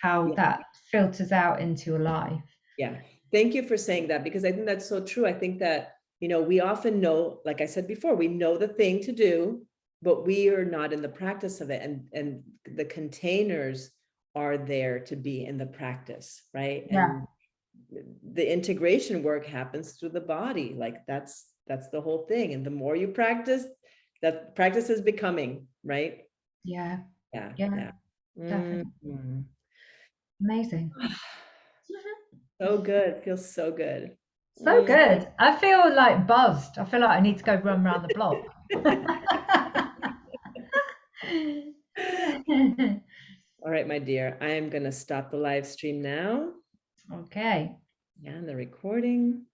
how Yeah. that filters out into your life. Yeah. Thank you for saying that, because I think that's so true. I think that, we often know, like I said before, we know the thing to do, but we are not in the practice of it. And the containers are there to be in the practice, right? Yeah. And the integration work happens through the body. Like that's the whole thing. And the more you practice, that practice is becoming, right? Yeah. Yeah. Yeah. Yeah. Definitely. Mhm. Amazing. So good. Feels so good. So Mm. good. I feel like buzzed. I feel like I need to go run around the block. All right, my dear, I am going to stop the live stream now. Okay. Yeah, and the recording.